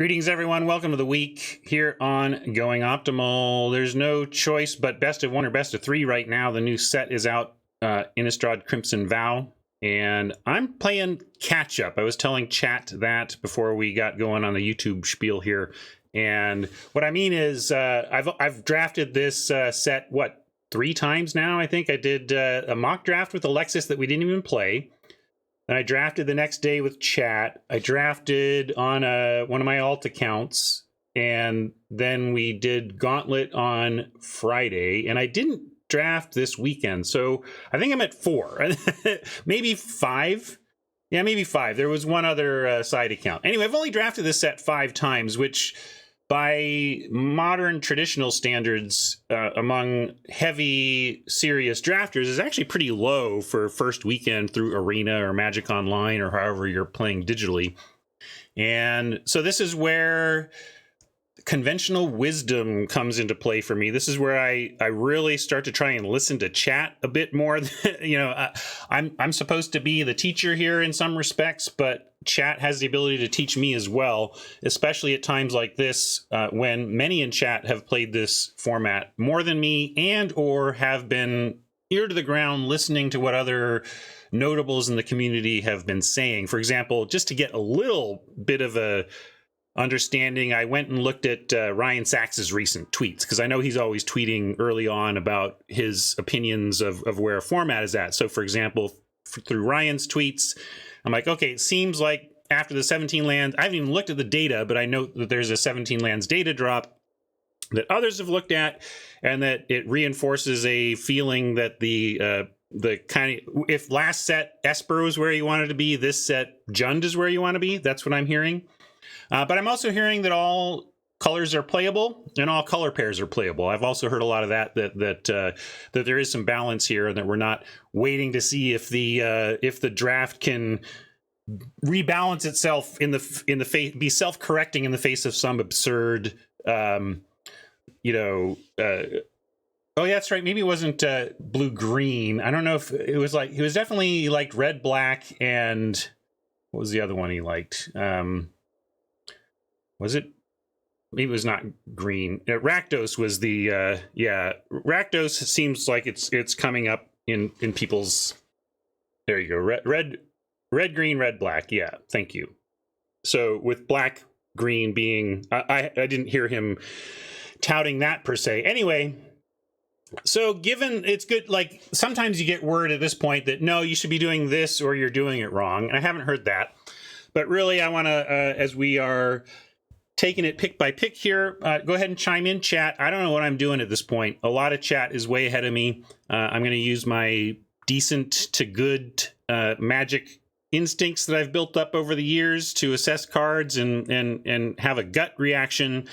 Greetings, everyone. Welcome to the week here on Going Optimal. There's no choice but best of one or best of three right now. The new set is out, Innistrad Crimson VOW, and I'm playing catch up. I was telling chat that before we got going on the YouTube spiel here, and what I mean is I've drafted this set three times now. I think I did a mock draft with Alexis that we didn't even play. Then I drafted the next day with chat. I drafted on one of my alt accounts, and then we did Gauntlet on Friday, and I didn't draft this weekend. So I think I'm at 4, maybe 5. Yeah, maybe 5. There was one other side account. Anyway, I've only drafted this set 5 times, which by modern traditional standards, among heavy, serious drafters, is actually pretty low for first weekend through Arena or Magic Online or however you're playing digitally. And so this is where conventional wisdom comes into play for me. This is where I really start to try and listen to chat a bit more. I'm supposed to be the teacher here in some respects, but chat has the ability to teach me as well, especially at times like this, when many in chat have played this format more than me and or have been ear to the ground listening to what other notables in the community have been saying. For example, just to get a little bit of a understanding, I went and looked at Ryan Sachs's recent tweets, because I know he's always tweeting early on about his opinions of where a format is at. So for example, through Ryan's tweets, I'm like, okay, it seems like after the 17 lands, I haven't even looked at the data, but I know that there's a 17 lands data drop that others have looked at, and that it reinforces a feeling that the kind of, if last set Esper was where you wanted to be, this set Jund is where you want to be. That's what I'm hearing. But I'm also hearing that all colors are playable and all color pairs are playable. I've also heard a lot of that there is some balance here, and that we're not waiting to see if the draft can rebalance itself in the face, be self-correcting in the face of some absurd, oh yeah, that's right. Maybe it wasn't blue-green. I don't know if it was he was definitely liked red-black, and what was the other one he liked? Was it? Maybe it was not green. Rakdos was the Rakdos seems like it's coming up in people's. There you go. Red, green, red, black. Yeah, thank you. So with black, green being, I didn't hear him touting that per se. Anyway, so given it's good, like sometimes you get word at this point that no, you should be doing this or you're doing it wrong. And I haven't heard that, but really I want to, as we are taking it pick by pick here, go ahead and chime in, chat. I don't know what I'm doing at this point. A lot of chat is way ahead of me. I'm going to use my decent to good magic instincts that I've built up over the years to assess cards and have a gut reaction.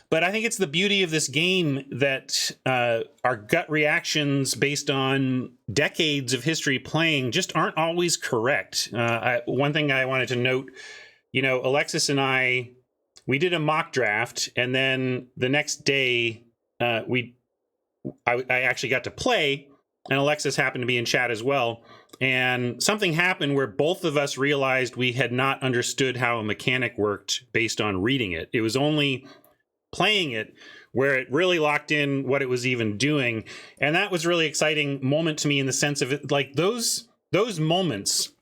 But I think it's the beauty of this game that our gut reactions based on decades of history playing just aren't always correct. One thing I wanted to note, Alexis and we did a mock draft, and then the next day I actually got to play, and Alexis happened to be in chat as well. And something happened where both of us realized we had not understood how a mechanic worked based on reading it. It was only playing it where it really locked in what it was even doing. And that was a really exciting moment to me in the sense of it, like those moments.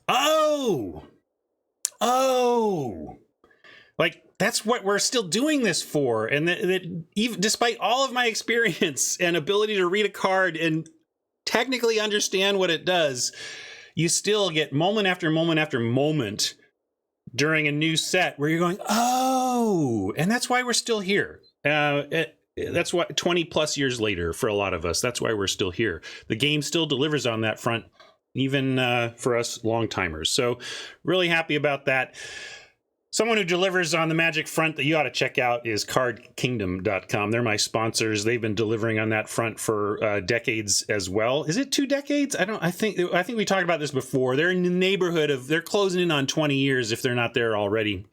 Oh, like that's what we're still doing this for. And that even despite all of my experience and ability to read a card and technically understand what it does, you still get moment after moment after moment during a new set where you're going, oh, and that's why we're still here. That's what 20 plus years later for a lot of us, that's why we're still here. The game still delivers on that front, even for us long timers. So really happy about that. Someone who delivers on the Magic front that you ought to check out is cardkingdom.com. They're my sponsors. They've been delivering on that front for decades as well. Is it 2 decades? I think we talked about this before. They're in the neighborhood of, they're closing in on 20 years if they're not there already.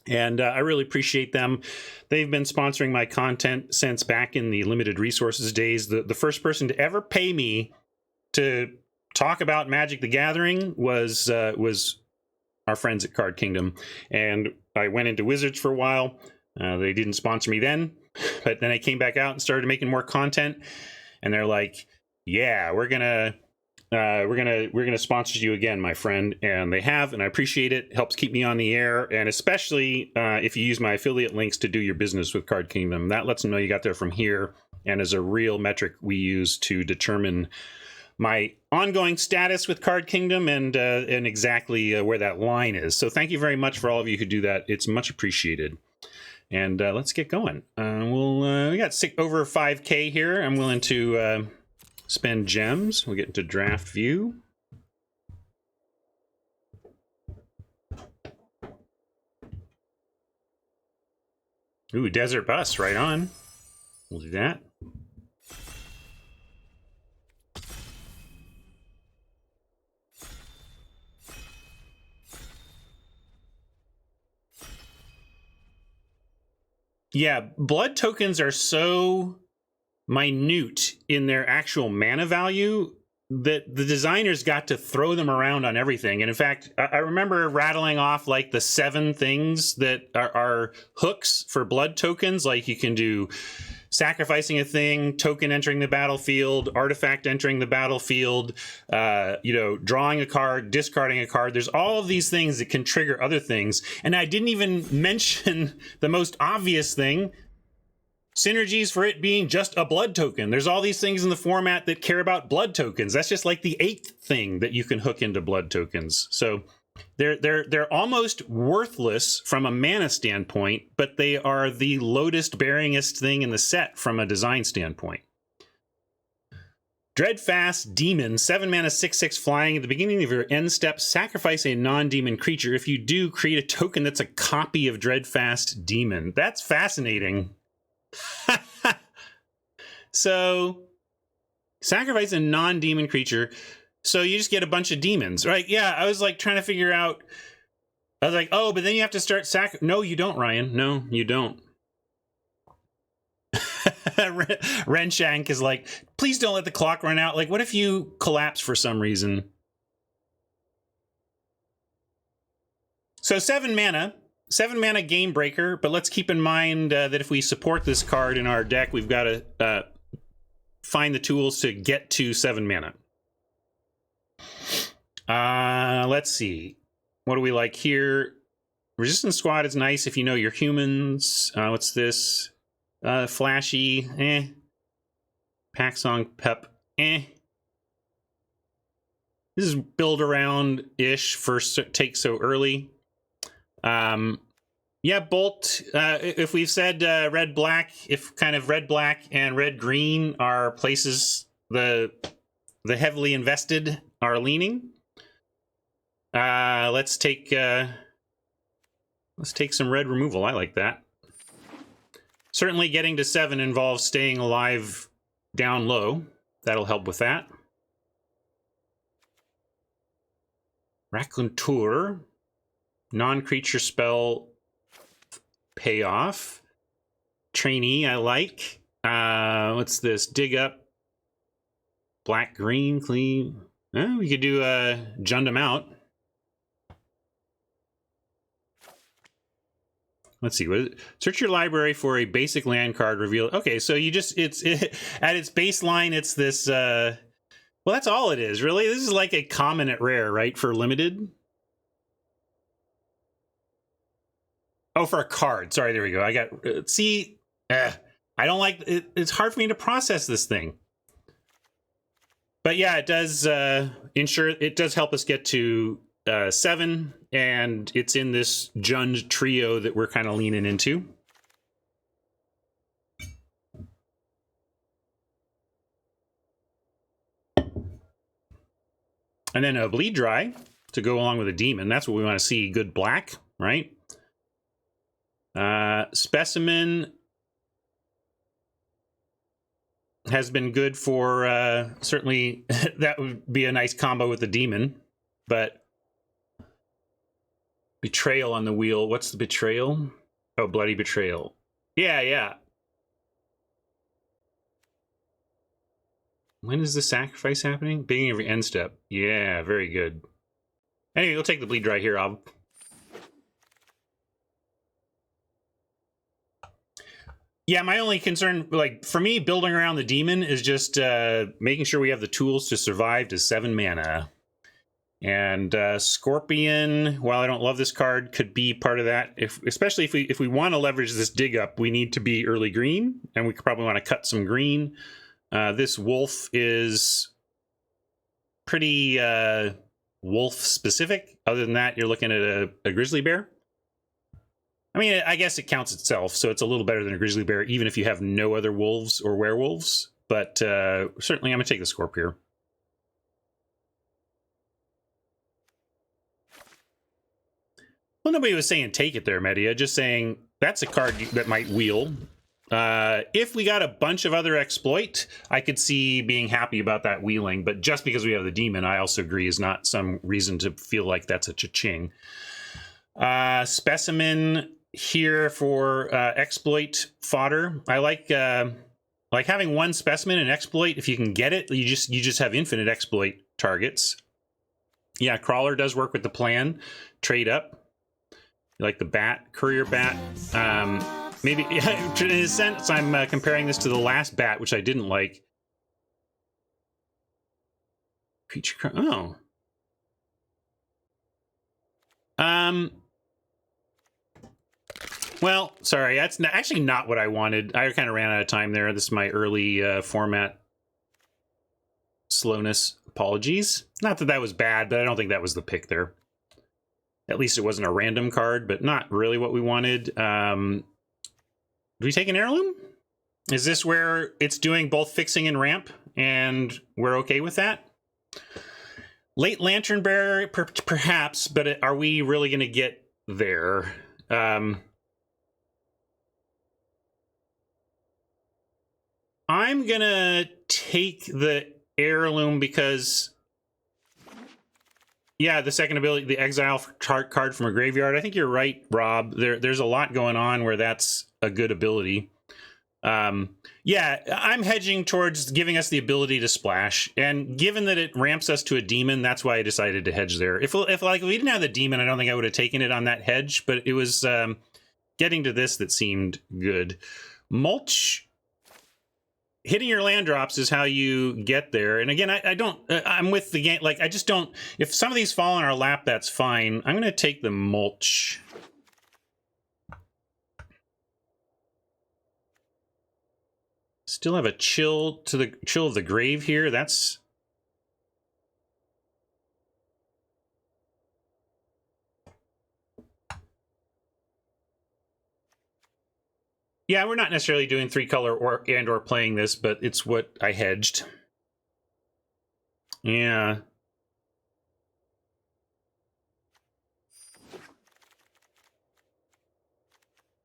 And I really appreciate them. They've been sponsoring my content since back in the limited resources days. The first person to ever pay me to talk about Magic the Gathering was our friends at Card Kingdom, and I went into Wizards for a while. They didn't sponsor me then, but then I came back out and started making more content, and they're like, "Yeah, we're gonna sponsor you again, my friend," and they have, and I appreciate it. It helps keep me on the air, and especially if you use my affiliate links to do your business with Card Kingdom, that lets them know you got there from here, and is a real metric we use to determine my ongoing status with Card Kingdom and exactly where that line is. So thank you very much for all of you who do that. It's much appreciated. And let's get going. We got over 5K here. I'm willing to spend gems. We'll get into draft view. Ooh, desert bus, right on. We'll do that. Yeah, blood tokens are so minute in their actual mana value that the designers got to throw them around on everything. And in fact, I remember rattling off like the 7 things that are hooks for blood tokens. Like you can do sacrificing a thing, token entering the battlefield, artifact entering the battlefield, drawing a card, discarding a card. There's all of these things that can trigger other things. And I didn't even mention the most obvious thing, synergies for it being just a blood token. There's all these things in the format that care about blood tokens. That's just like the 8th thing that you can hook into blood tokens. So they're almost worthless from a mana standpoint, but they are the loadest bearingest thing in the set from a design standpoint. Dreadfast Demon, 7 mana, 6/6 flying. At the beginning of your end step, sacrifice a non-demon creature. If you do, create a token that's a copy of Dreadfast Demon. That's fascinating. So, sacrifice a non-demon creature. So you just get a bunch of demons, right? Yeah, I was like trying to figure out. I was like, oh, but then you have to start No, you don't, Ryan. No, you don't. Renshank is like, please don't let the clock run out. Like, what if you collapse for some reason? So 7 mana. 7 mana game breaker, but let's keep in mind that if we support this card in our deck, we've got to find the tools to get to 7 mana. Let's see. What do we like here? Resistance Squad is nice if you know your humans. What's this? Flashy, Pack Song Pep, This is build around-ish for take so early. Yeah, Bolt, if we've said red-black, if kind of red-black and red-green are places the heavily invested are leaning, let's take some red removal. I like that. Certainly getting to 7 involves staying alive down low. That'll help with that. Raconteur. Non-creature spell payoff. Trainee, I like. What's this? Dig up. Black, green, clean. Oh, we could do Jund out. Let's see. Search your library for a basic land card reveal. Okay, so you just at its baseline, it's this. Well, that's all it is, really. This is like a common at rare, right? For limited. Oh, for a card. Sorry, there we go. I got, I don't like, it's hard for me to process this thing. But yeah, it does it does help us get to 7, and it's in this Jund trio that we're kind of leaning into. And then a Bleed Dry to go along with a Demon. That's what we want to see. Good black, right? Specimen has been good for certainly that would be a nice combo with the Demon, but Betrayal on the wheel. What's the Betrayal? Oh, Bloody Betrayal. Yeah. When is the sacrifice happening? Beginning of your end step. Yeah, very good. Anyway, we'll take the Bleed Dry here. Yeah, my only concern, like for me, building around the demon is just making sure we have the tools to survive to 7 mana. And Scorpion, while I don't love this card, could be part of that. Especially if we want to leverage this dig up, we need to be early green, and we probably want to cut some green. This wolf is pretty wolf specific. Other than that, you're looking at a grizzly bear. I mean, I guess it counts itself, so it's a little better than a grizzly bear, even if you have no other wolves or werewolves. But certainly, I'm going to take the Scorp here. Well, nobody was saying take it there, Media. Just saying that's a card that might wheel. If we got a bunch of other exploit, I could see being happy about that wheeling. But just because we have the demon, I also agree is not some reason to feel like that's a cha-ching. Specimen here for exploit fodder. I like having one specimen and exploit. If you can get it, you just have infinite exploit targets. Yeah, crawler does work with the plan. Trade up. You like the bat, courier bat. Maybe in a sense, I'm comparing this to the last bat, which I didn't like. Creature. Oh. Well, sorry, that's actually not what I wanted. I kind of ran out of time there. This is my early format slowness. Apologies. Not that that was bad, but I don't think that was the pick there. At least it wasn't a random card, but not really what we wanted. Do we take an heirloom? Is this where it's doing both fixing and ramp, and we're okay with that? Late Lantern Bearer, perhaps, but are we really going to get there? I'm going to take the heirloom because, yeah, the second ability, the exile card from a graveyard. I think you're right, Rob. There's a lot going on where that's a good ability. Yeah, I'm hedging towards giving us the ability to splash, and given that it ramps us to a demon, that's why I decided to hedge there. If we didn't have the demon, I don't think I would have taken it on that hedge, but it was getting to this that seemed good. Mulch. Hitting your land drops is how you get there. And again, I'm with the game. Like, I just don't, if some of these fall in our lap, that's fine. I'm going to take the mulch. Still have a chill of the grave here. That's, yeah, we're not necessarily doing 3-color or playing this, but it's what I hedged. Yeah.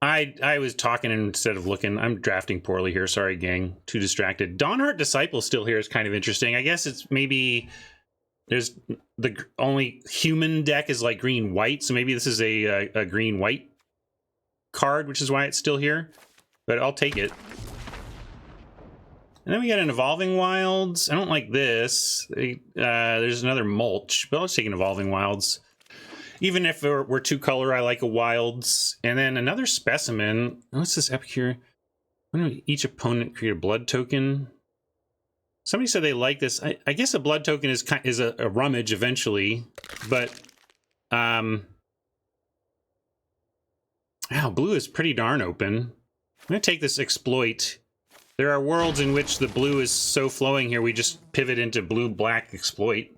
I was talking instead of looking. I'm drafting poorly here. Sorry, gang. Too distracted. Dawnheart Disciple still here is kind of interesting. I guess it's maybe there's the only human deck is like green-white, so maybe this is a green-white card, which is why it's still here. But I'll take it. And then we got an Evolving Wilds. I don't like this. There's another Mulch, but I'll just take an Evolving Wilds. Even if we're 2-color, I like a Wilds. And then another Specimen. What's this Epicure? Each opponent create a blood token. Somebody said they like this. I guess a blood token is a rummage eventually, but wow, blue is pretty darn open. I'm gonna take this exploit. There are worlds in which the blue is so flowing here, we just pivot into blue-black exploit.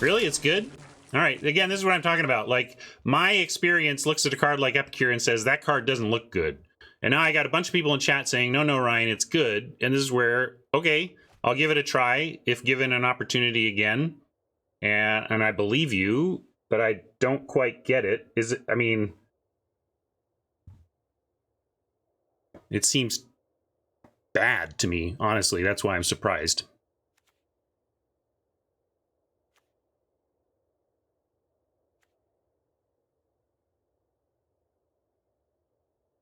Really? It's good? All right, again, this is what I'm talking about. Like, my experience looks at a card like Epicure and says, that card doesn't look good. And now I got a bunch of people in chat saying, no, Ryan, it's good. And this is where, okay, I'll give it a try if given an opportunity again. And I believe you, but I don't quite get it. Is it, I mean, it seems bad to me, honestly. That's why I'm surprised.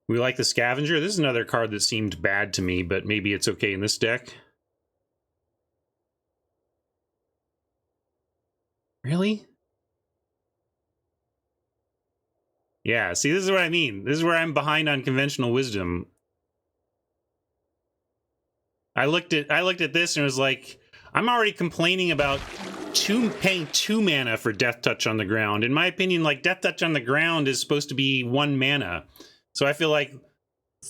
We like the Scavenger. This is another card that seemed bad to me, but maybe it's okay in this deck. Really? Yeah, see, this is what I mean. This is where I'm behind on conventional wisdom. I looked at this and was like, I'm already complaining about paying 2 mana for Death Touch on the ground. In my opinion, like, Death Touch on the ground is supposed to be 1 mana. So I feel like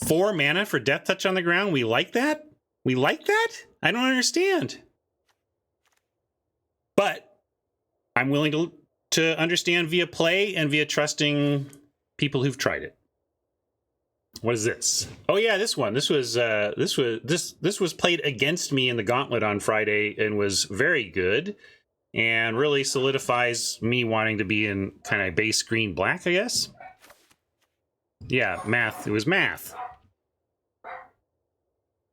4 mana for Death Touch on the ground, we like that? We like that? I don't understand. But I'm willing to understand via play and via trusting people who've tried it. What is this? Oh yeah, this one. This was played against me in the gauntlet on Friday and was very good, and really solidifies me wanting to be in kind of base green black, I guess. Yeah, math. It was math.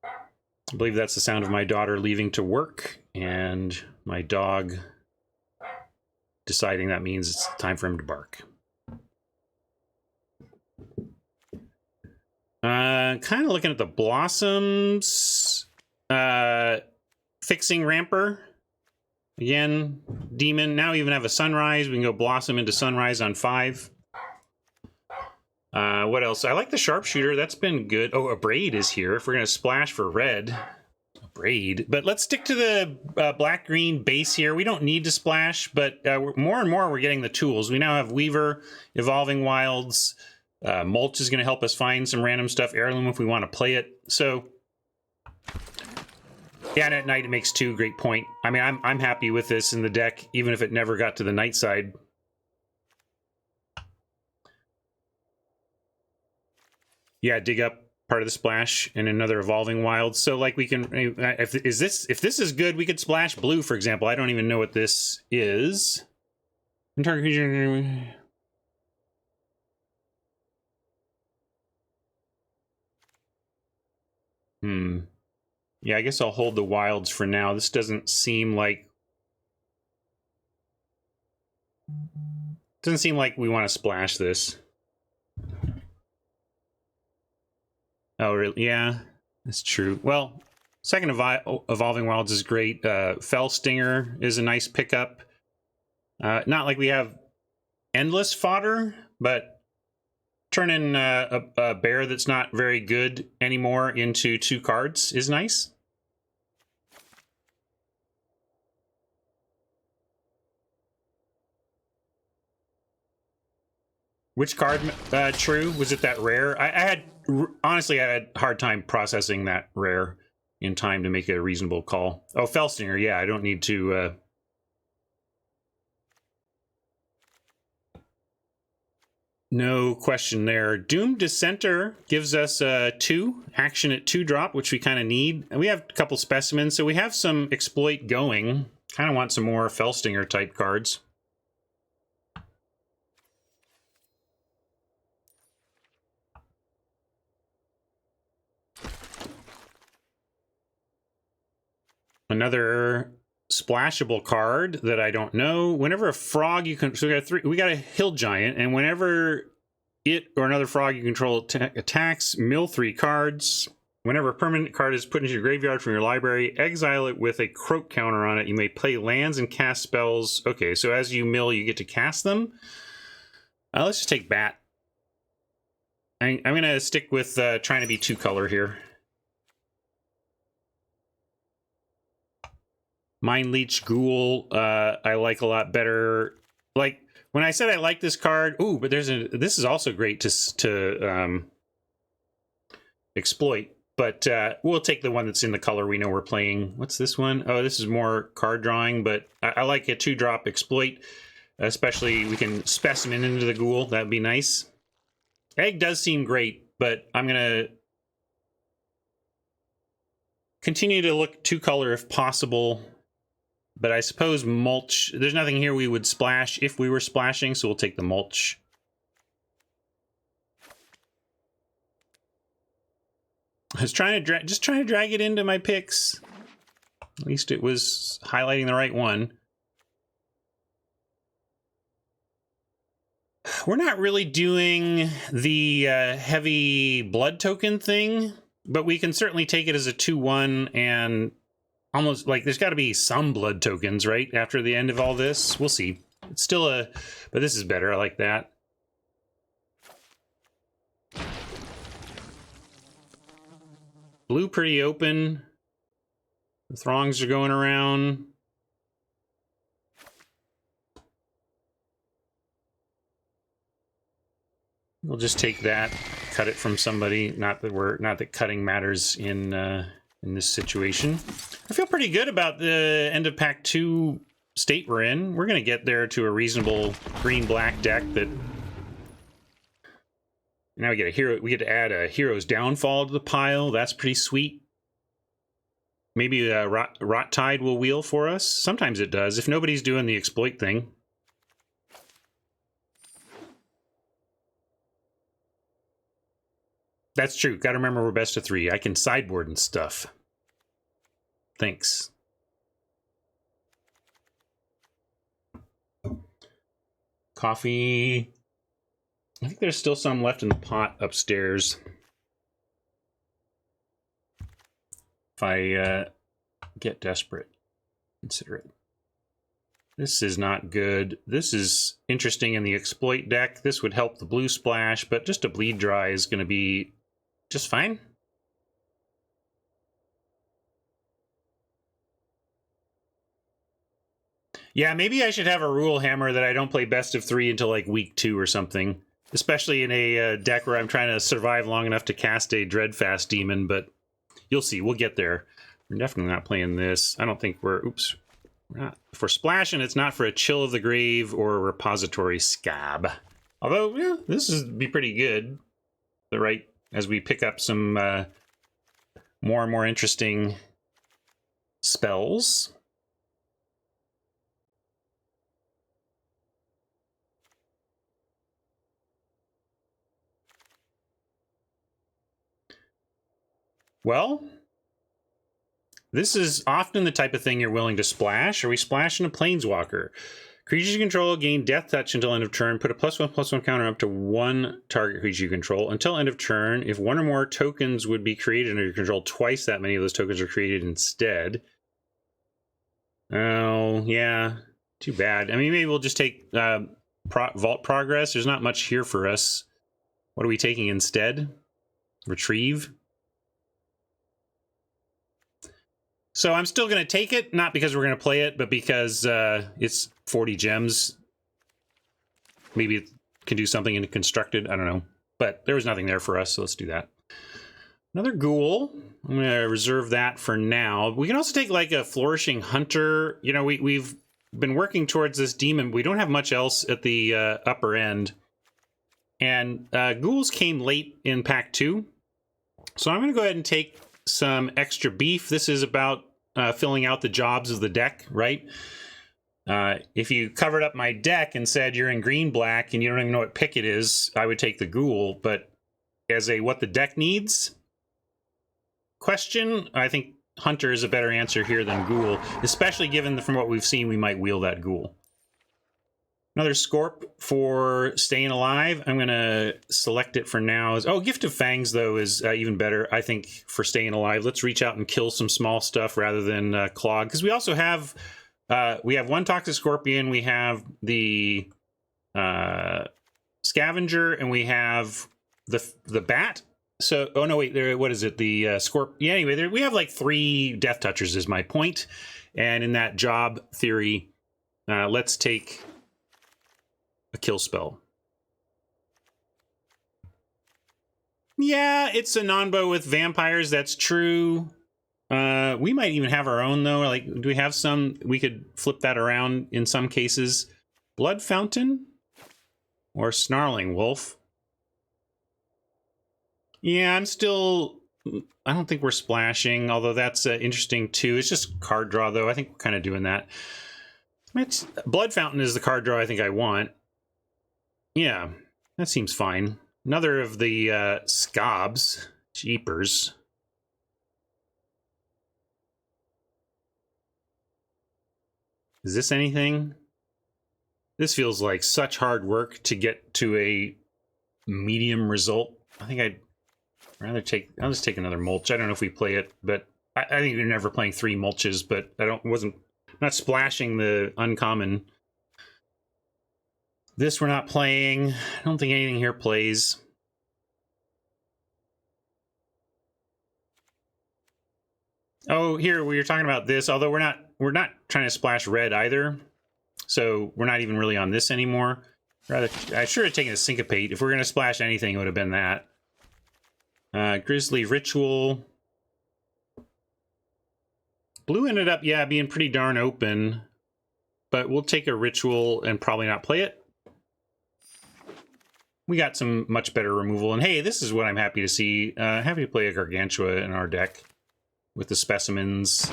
I believe that's the sound of my daughter leaving to work and my dog deciding that means it's time for him to bark. Kind of looking at the blossoms. Fixing Ramper. Again, Demon. Now we even have a Sunrise. We can go Blossom into Sunrise on 5. What else? I like the Sharpshooter. That's been good. Oh, a Braid is here. If we're going to splash for red. A Braid. But let's stick to the black-green base here. We don't need to splash, but more and more we're getting the tools. We now have Weaver, Evolving Wilds. Mulch is going to help us find some random stuff. Heirloom if we want to play it. So, yeah, and at night it makes 2. Great point. I mean, I'm happy with this in the deck, even if it never got to the night side. Yeah, dig up part of the splash and another Evolving Wild. So, like, we can if this is good, we could splash blue, for example. I don't even know what this is. Yeah, I guess I'll hold the wilds for now. This doesn't seem like we want to splash this. Oh, really? Yeah, that's true. Well, second Evolving Wilds is great. Fell Stinger is a nice pickup. Not like we have endless fodder, but turning a bear that's not very good anymore into 2 cards is nice. Which card, true? Was it that rare? Honestly, I had a hard time processing that rare in time to make a reasonable call. Oh, Fellstinger, yeah, I don't need to... No question there. Doom Dissenter gives us 2 action at 2 drop, which we kind of need. And we have a couple specimens, so we have some exploit going. Kind of want some more Fellstinger type cards. Another splashable card that I don't know. Whenever a frog you can, so we got a Hill Giant, and whenever it or another frog you control attacks, mill 3 cards. Whenever a permanent card is put into your graveyard from your library, exile it with a croak counter on it. You may play lands and cast spells. Okay, so as you mill, you get to cast them. Let's just take Bat. I'm gonna stick with trying to be 2 color here. Mind Leech Ghoul, I like a lot better. Like, when I said I like this card, ooh, but this is also great to exploit. But we'll take the one that's in the color we know we're playing. What's this one? Oh, this is more card drawing, but I like a 2-drop exploit. Especially, we can specimen into the Ghoul. That'd be nice. Egg does seem great, but I'm going to continue to look 2 color if possible. But I suppose Mulch, there's nothing here we would splash if we were splashing, so we'll take the Mulch. I was trying to just trying to drag it into my picks. At least it was highlighting the right one. We're not really doing the heavy blood token thing, but we can certainly take it as a 2/1 and almost like there's got to be some blood tokens, right? After the end of all this, we'll see. It's still a, but this is better. I like that. Blue pretty open. The throngs are going around. We'll just take that, cut it from somebody. Not that cutting matters in this situation. I feel pretty good about the end of Pack 2 state we're in. We're going to get there to a reasonable green-black deck that... Now we get a hero. We get to add a Hero's Downfall to the pile. That's pretty sweet. Maybe a Rot Tide will wheel for us. Sometimes it does, if nobody's doing the exploit thing. That's true. Got to remember we're best of 3. I can sideboard and stuff. Thanks. Coffee. I think there's still some left in the pot upstairs. If I get desperate, consider it. This is not good. This is interesting in the exploit deck. This would help the blue splash, but just a bleed dry is going to be just fine. Yeah, maybe I should have a rule hammer that I don't play best of 3 until like week 2 or something. Especially in a deck where I'm trying to survive long enough to cast a Dreadfast Demon, but you'll see, we'll get there. We're definitely not playing this. I don't think we're, oops. We're not. If we're splashing, it's not for a Chill of the Grave or a Repository Scab. Although, yeah, this would be pretty good. As we pick up some more and more interesting spells. Well, this is often the type of thing you're willing to splash. Are we splashing a Planeswalker? Creatures you control gain Death Touch until end of turn. Put a +1/+1 counter up to 1 target creature you control until end of turn. If 1 or more tokens would be created under your control, twice that many of those tokens are created instead. Oh, yeah. Too bad. I mean, maybe we'll just take Vault Progress. There's not much here for us. What are we taking instead? Retrieve? So I'm still going to take it, not because we're going to play it, but because it's 40 gems. Maybe it can do something in Constructed. I don't know. But there was nothing there for us, so let's do that. Another Ghoul. I'm going to reserve that for now. We can also take like a Flourishing Hunter. You know, we've been working towards this demon. We don't have much else at the upper end. And Ghouls came late in Pack 2. So I'm going to go ahead and take some extra beef. This is about filling out the jobs of the deck, right? If you covered up my deck and said you're in green-black and you don't even know what pick it is, I would take the Ghoul. But as a what the deck needs question, I think Hunter is a better answer here than Ghoul, especially given from what we've seen, we might wheel that Ghoul. Another Scorp for staying alive. I'm going to select it for now. Oh, Gift of Fangs, though, is even better, I think, for staying alive. Let's reach out and kill some small stuff rather than Clog. Because we also have, we have 1 Toxic Scorpion, we have the Scavenger, and we have the Bat. So, oh no, wait, what is it? The Scorp. Yeah, anyway, we have like 3 Death Touchers is my point. And in that job theory, let's take a kill spell. Yeah, it's a non-bow with vampires. That's true. We might even have our own, though. Like, do we have some? We could flip that around in some cases. Blood Fountain or Snarling Wolf. Yeah, I'm still... I don't think we're splashing, although that's interesting, too. It's just card draw, though. I think we're kind of doing that. Blood Fountain is the card draw I think I want. Yeah, that seems fine. Another of the Scobs. Jeepers. Is this anything? This feels like such hard work to get to a medium result. I think I'd rather take... I'll just take another mulch. I don't know if we play it, but I think we're never playing 3 mulches, but not splashing the uncommon. This we're not playing. I don't think anything here plays. Oh, here we were talking about this, although we're not trying to splash red either. So we're not even really on this anymore. Rather, I should have taken a syncopate. If we're going to splash anything, it would have been that. Grizzly Ritual. Blue ended up, yeah, being pretty darn open. But we'll take a Ritual and probably not play it. We got some much better removal. And hey, this is what I'm happy to see. Happy to play a Gargantua in our deck with the specimens.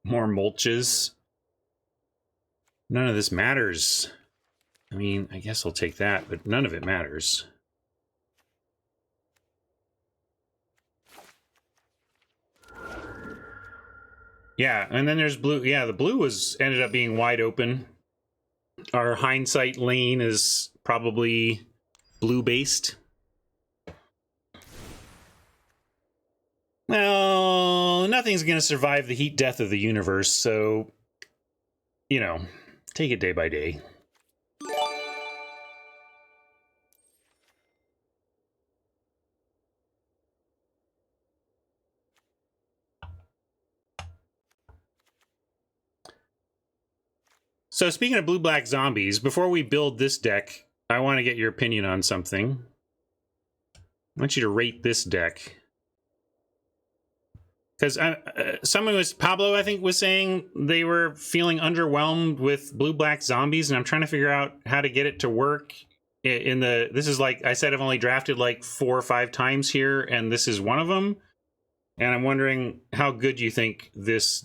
More mulches. None of this matters. I mean, I guess I'll take that, but none of it matters. Yeah, and then there's blue. Yeah, the blue ended up being wide open. Our hindsight lane is probably blue-based. Well, nothing's going to survive the heat death of the universe, so, you know, take it day by day. So speaking of blue-black zombies, before we build this deck, I want to get your opinion on something. I want you to rate this deck. Because someone was, Pablo, I think, was saying they were feeling underwhelmed with blue-black zombies, and I'm trying to figure out how to get it to work. This is like, I said, I've only drafted like 4 or 5 times here, and this is one of them. And I'm wondering how good you think this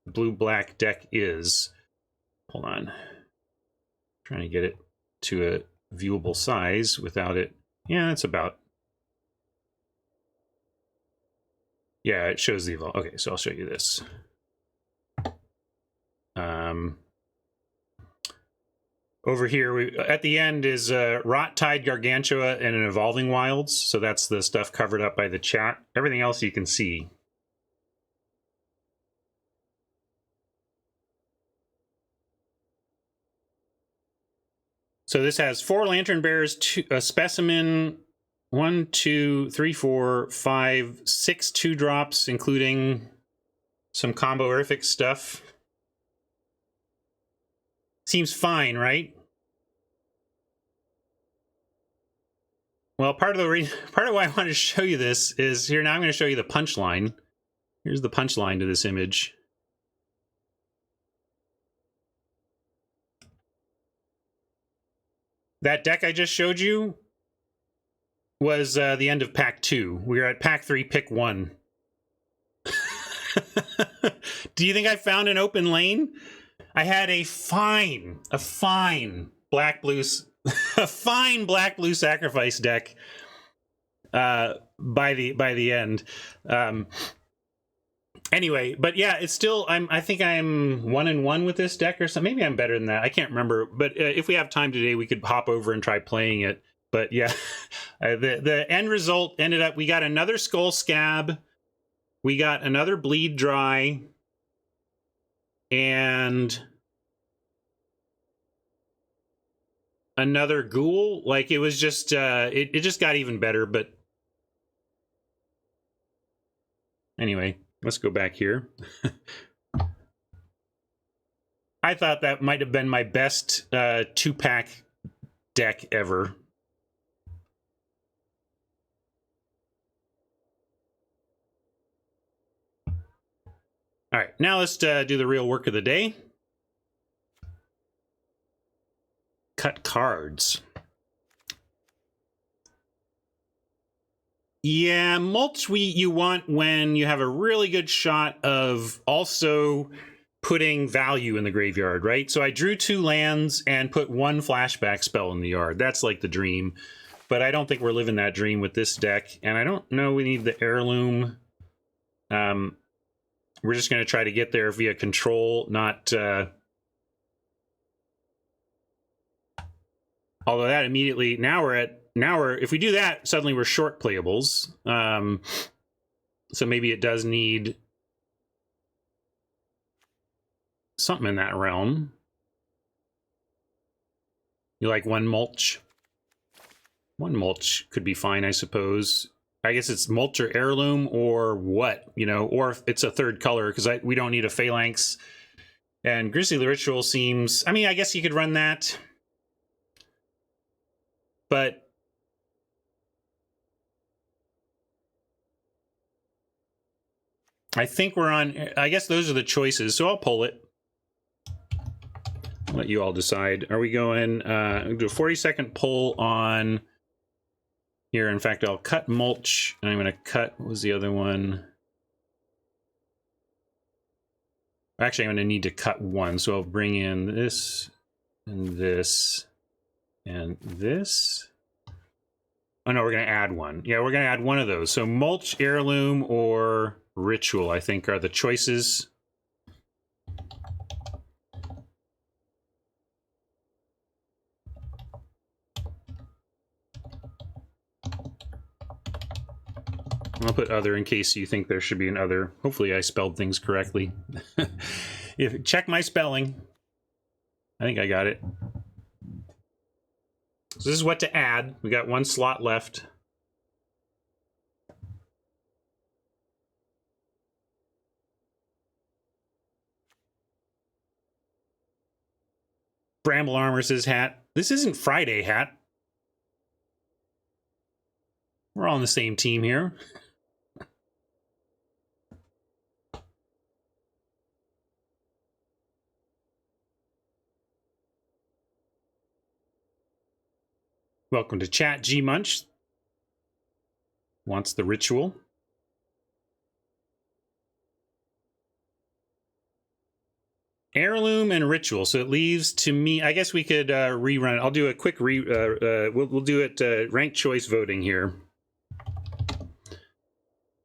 blue-black deck is. Hold on. Trying to get it to a viewable size without it. Yeah, it's about. Yeah, it shows the evolve. Okay, so I'll show you this. Over here, at the end is Rot-Tide Gargantua and an Evolving Wilds. So that's the stuff covered up by the chat. Everything else you can see. So this has 4 Lantern Bears, a Specimen, 1, 2, 3, 4, 5, 6 2-drops, including some combo Earthic stuff. Seems fine, right? Well, part of why I wanted to show you this is here. Now I'm going to show you the punchline. Here's the punchline to this image. That deck I just showed you was the end of pack 2. We are at pack 3, pick 1. Do you think I found an open lane? I had a fine black-blue sacrifice deck by the end. Anyway, but yeah, it's still, I think I'm 1-1 with this deck or something. Maybe I'm better than that. I can't remember. But if we have time today, we could hop over and try playing it. But yeah, the end result ended up, we got another Skull Scab. We got another Bleed Dry. And another Ghoul. Like, it was just, it just got even better. But anyway, let's go back here. I thought that might have been my best 2-pack deck ever. All right, now let's do the real work of the day. Cut cards. Yeah, mulch you want when you have a really good shot of also putting value in the graveyard, right? So I drew 2 lands and put 1 flashback spell in the yard. That's like the dream. But I don't think we're living that dream with this deck. And I don't know we need the heirloom. We're just going to try to get there via control, not... although that immediately... Now we're if we do that, suddenly we're short playables. So maybe it does need... something in that realm. You like one mulch? One mulch could be fine, I suppose. I guess it's mulch or heirloom or what, you know, or if it's a third color, because we don't need a phalanx. And Grizzly the Ritual seems, I mean, I guess you could run that. But I think we're on, I guess those are the choices, so I'll pull it. I'll let you all decide. Are we going, do a 40-second pull on here? In fact, I'll cut mulch, and I'm going to cut, what was the other one? Actually, I'm going to need to cut one, so I'll bring in this, and this, and this. Oh no, we're going to add one. Yeah, we're going to add one of those. So mulch, heirloom, or ritual, I think, are the choices. I'll put other in case you think there should be an other. Hopefully I spelled things correctly. Check my spelling. I think I got it. So this is what to add. We got one slot left. Bramble Armor says hat. This isn't Friday hat. We're all on the same team here. Welcome to chat, G Munch. Wants the ritual. Heirloom and ritual. So it leaves to me, I guess we could rerun it. I'll do a quick we'll do it ranked choice voting here.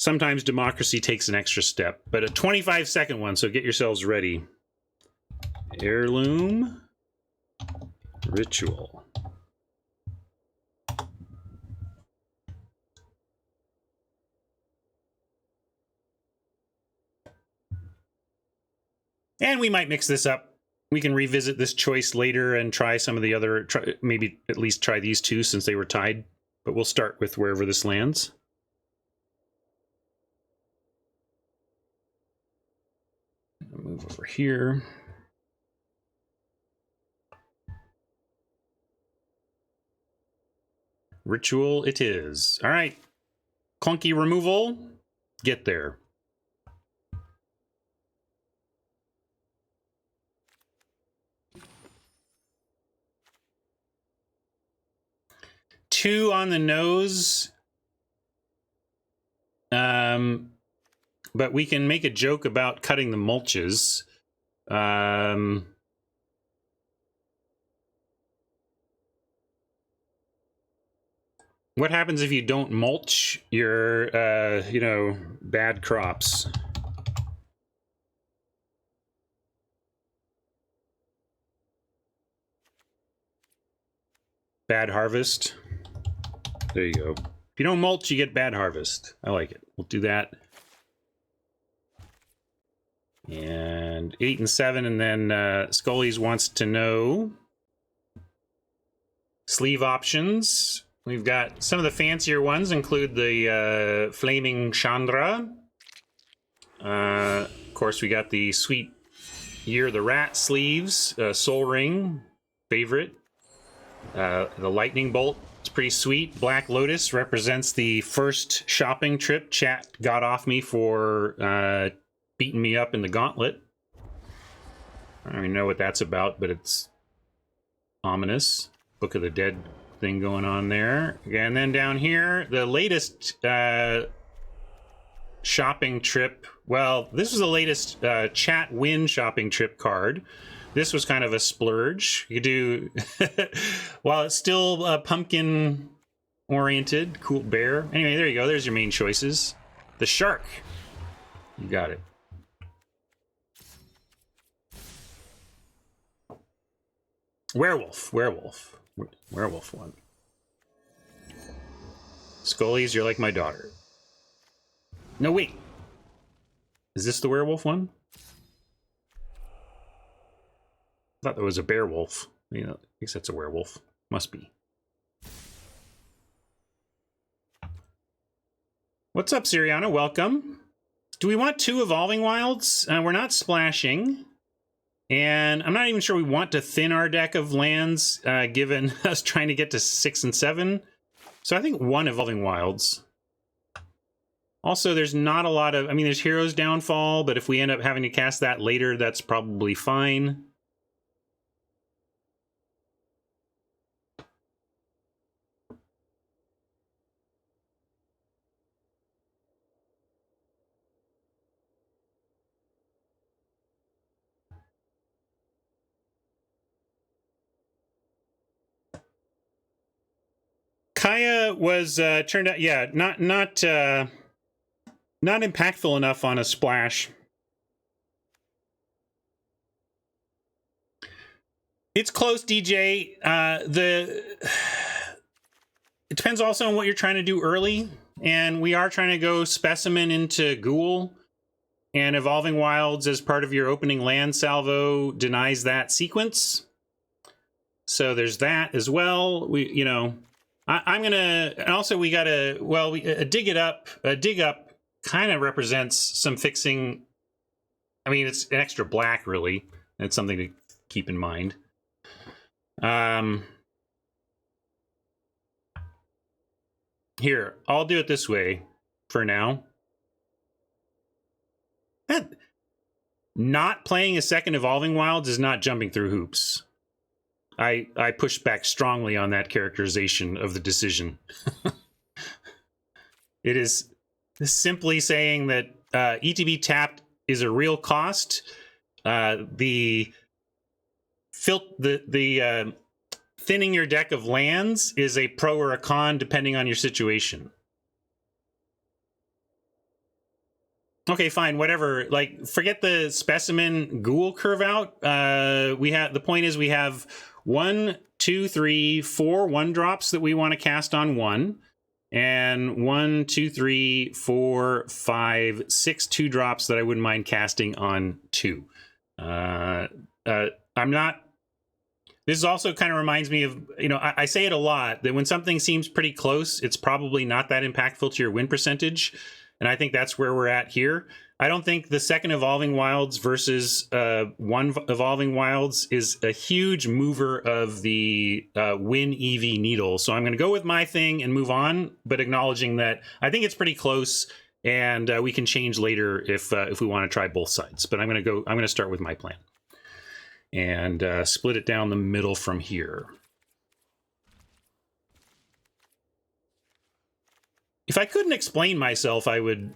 Sometimes democracy takes an extra step, but a 25-second one, so get yourselves ready. Heirloom, ritual. And we might mix this up. We can revisit this choice later and try some of the other, maybe at least try these two since they were tied. But we'll start with wherever this lands. Move over here. Ritual it is. All right. Clunky removal. Get there. Two on the nose. But we can make a joke about cutting the mulches. What happens if you don't mulch your, you know, bad crops? Bad harvest. There you go. If you don't mulch, you get bad harvest. I like it. We'll do that. And 8 and 7, and then Scully's wants to know sleeve options. We've got some of the fancier ones include the Flaming Chandra. Of course, we got the sweet Year of the Rat sleeves, Soul Ring, favorite. The Lightning Bolt, it's pretty sweet. Black Lotus represents the first shopping trip chat got off me for beating me up in the gauntlet. I don't even know what that's about, but it's ominous. Book of the Dead thing going on there. And then down here, the latest shopping trip. Well, this was the latest chat win shopping trip card. This was kind of a splurge. You could do, while it's still pumpkin oriented, cool bear. Anyway, there you go. There's your main choices. The shark. You got it. Werewolf one. Scullies, you're like my daughter. No, wait. Is this the werewolf one? thought that was a bear wolf. You know, I guess that's a werewolf. Must be. What's up, Siriana? Welcome. Do we want 2 Evolving Wilds? We're not splashing. And I'm not even sure we want to thin our deck of lands, given us trying to get to 6 and 7. So I think 1 Evolving Wilds. Also, there's not a lot of... I mean, there's Hero's Downfall, but if we end up having to cast that later, that's probably fine. Kaya was turned out, yeah, not impactful enough on a splash. It's close, DJ. It depends also on what you're trying to do early, and we are trying to go Specimen into Ghoul, and Evolving Wilds as part of your opening land salvo denies that sequence. So there's that as well. We, you know. I'm gonna, and also we gotta, well, a dig up kind of represents some fixing. I mean, it's an extra black, really. It's something to keep in mind. Here, I'll do it this way for now. Not playing a second Evolving Wilds is not jumping through hoops. I pushed back strongly on that characterization of the decision. It is simply saying that ETB tapped is a real cost. The thinning your deck of lands is a pro or a con depending on your situation. Okay, fine, whatever. Like, forget the Specimen Ghoul curve out. The point is we have 1, 2, 3, 4 1-drops that we want to cast on 1, and 1, 2, 3, 4, 5, 6 2-drops that I wouldn't mind casting on 2. I'm not. This also kind of reminds me of, you know, I say it a lot that when something seems pretty close, it's probably not that impactful to your win percentage, and I think that's where we're at here. I don't think the second Evolving Wilds versus 1 Evolving Wilds is a huge mover of the win EV needle. So I'm going to go with my thing and move on, but acknowledging that I think it's pretty close, and we can change later if we want to try both sides. But I'm going to start with my plan and split it down the middle from here. If I couldn't explain myself, I would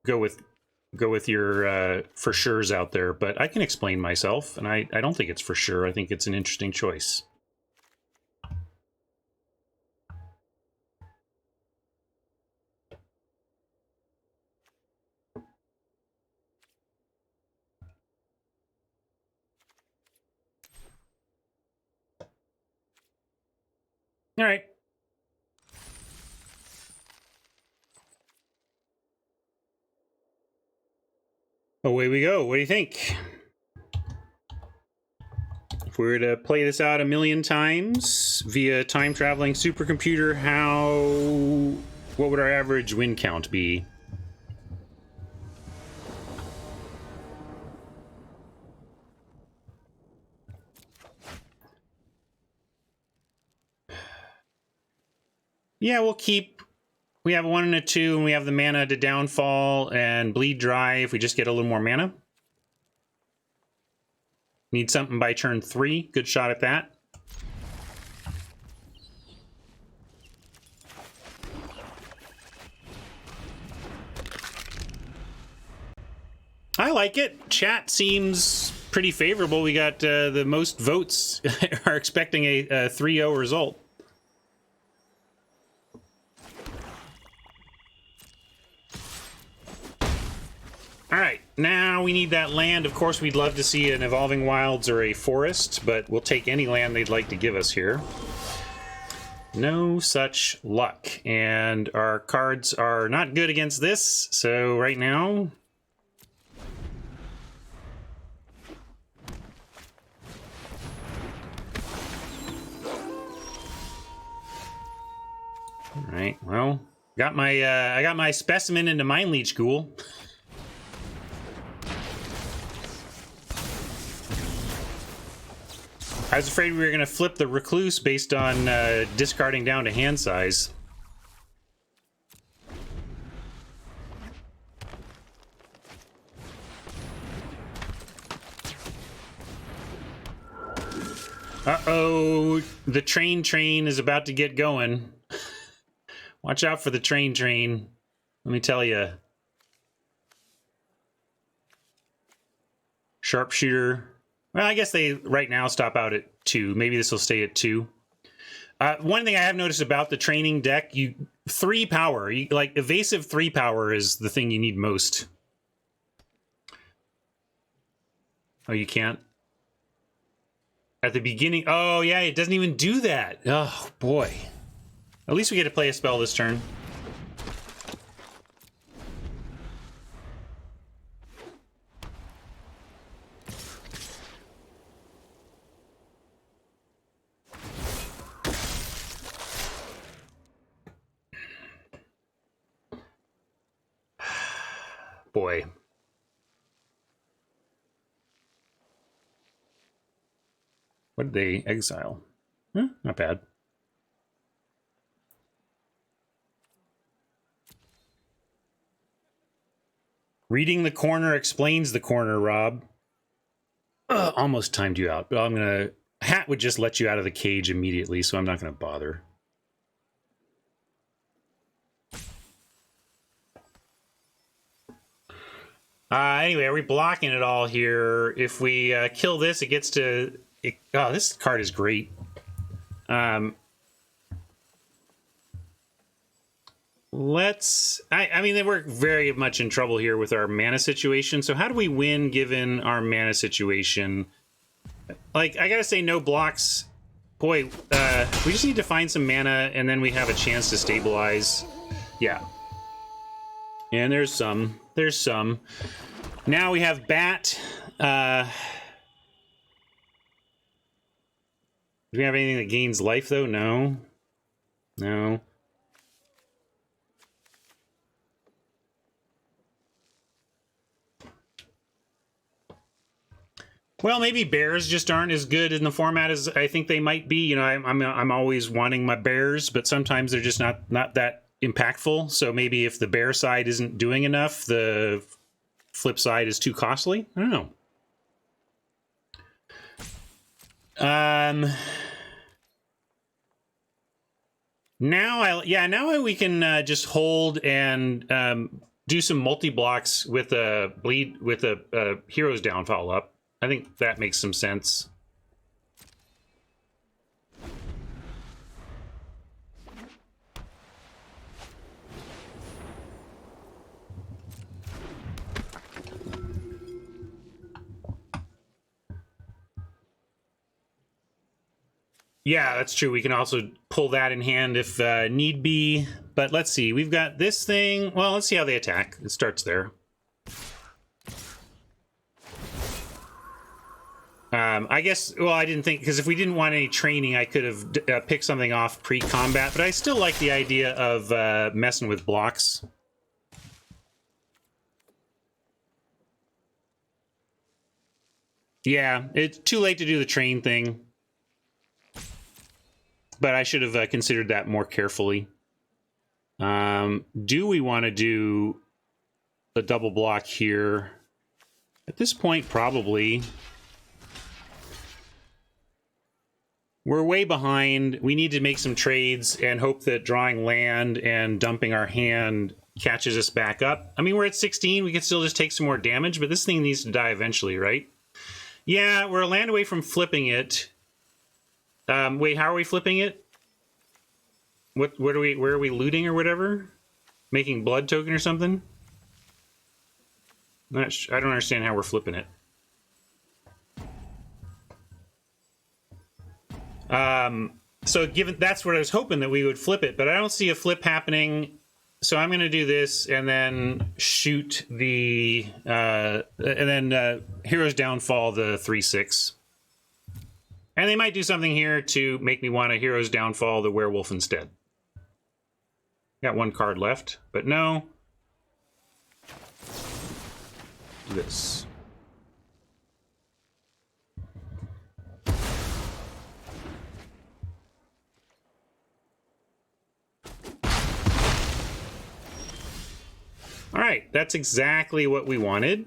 go with your for sure's out there, but I can explain myself, and I don't think it's for sure. I think it's an interesting choice. All right. Away we go. What do you think? If we were to play this out 1,000,000 times via time-traveling supercomputer, what would our average win count be? Yeah, we'll keep... We have a 1 and a 2, and we have the mana to downfall and bleed dry if we just get a little more mana. Need something by turn 3. Good shot at that. I like it. Chat seems pretty favorable. We got the most votes are expecting a 3-0 result. All right, now we need that land. Of course, we'd love to see an Evolving Wilds or a Forest, but we'll take any land they'd like to give us here. No such luck. And our cards are not good against this, so right now... right, well, got my I got my specimen into Mind Leech Ghoul. I was afraid we were going to flip the Recluse based on discarding down to hand size. Uh-oh, the train is about to get going. Watch out for the train. Let me tell you. Sharpshooter. Well, I guess they right now stop out at 2. Maybe this will stay at 2. One thing I have noticed about the training deck, 3 power. Like evasive 3 power is the thing you need most. Oh, you can't? At the beginning, oh yeah, it doesn't even do that. Oh boy. At least we get to play a spell this turn. Boy. What did they exile? Not bad. Reading the corner explains the corner, Rob. Almost timed you out, but I'm gonna... Hat would just let you out of the cage immediately, so I'm not gonna bother. Anyway, are we blocking it all here? If we kill this, it gets to... Oh, this card is great. Let's... I mean, we're very much in trouble here with our mana situation. So how do we win given our mana situation? Like, I gotta say no blocks. Boy, we just need to find some mana and then we have a chance to stabilize. Yeah. And there's some. There's some. Now we have Bat. Do we have anything that gains life, though? No. No. Well, maybe bears just aren't as good in the format as I think they might be. You know, I'm always wanting my bears, but sometimes they're just not that impactful. So maybe if the bear side isn't doing enough, the flip side is too costly. I don't know. Now we can just hold and do some multi blocks with a hero's downfall up. I think that makes some sense. Yeah, that's true. We can also pull that in hand if need be. But let's see. We've got this thing. Well, let's see how they attack. It starts there. I guess, well, I didn't think, because if we didn't want any training, I could have picked something off pre-combat. But I still like the idea of messing with blocks. Yeah, it's too late to do the train thing. But I should have considered that more carefully. Do we want to do a double block here? At this point, probably. We're way behind. We need to make some trades and hope that drawing land and dumping our hand catches us back up. I mean, we're at 16. We can still just take some more damage, but this thing needs to die eventually, right? Yeah, we're a land away from flipping it. Wait, how are we flipping it? Where are we looting or whatever? Making blood token or something? I don't understand how we're flipping it. So given that's what I was hoping that we would flip it, but I don't see a flip happening. So I'm going to do this and then shoot the Hero's Downfall the 3/6. And they might do something here to make me want a Hero's Downfall the Werewolf instead. Got one card left, but no. Do this. All right, that's exactly what we wanted.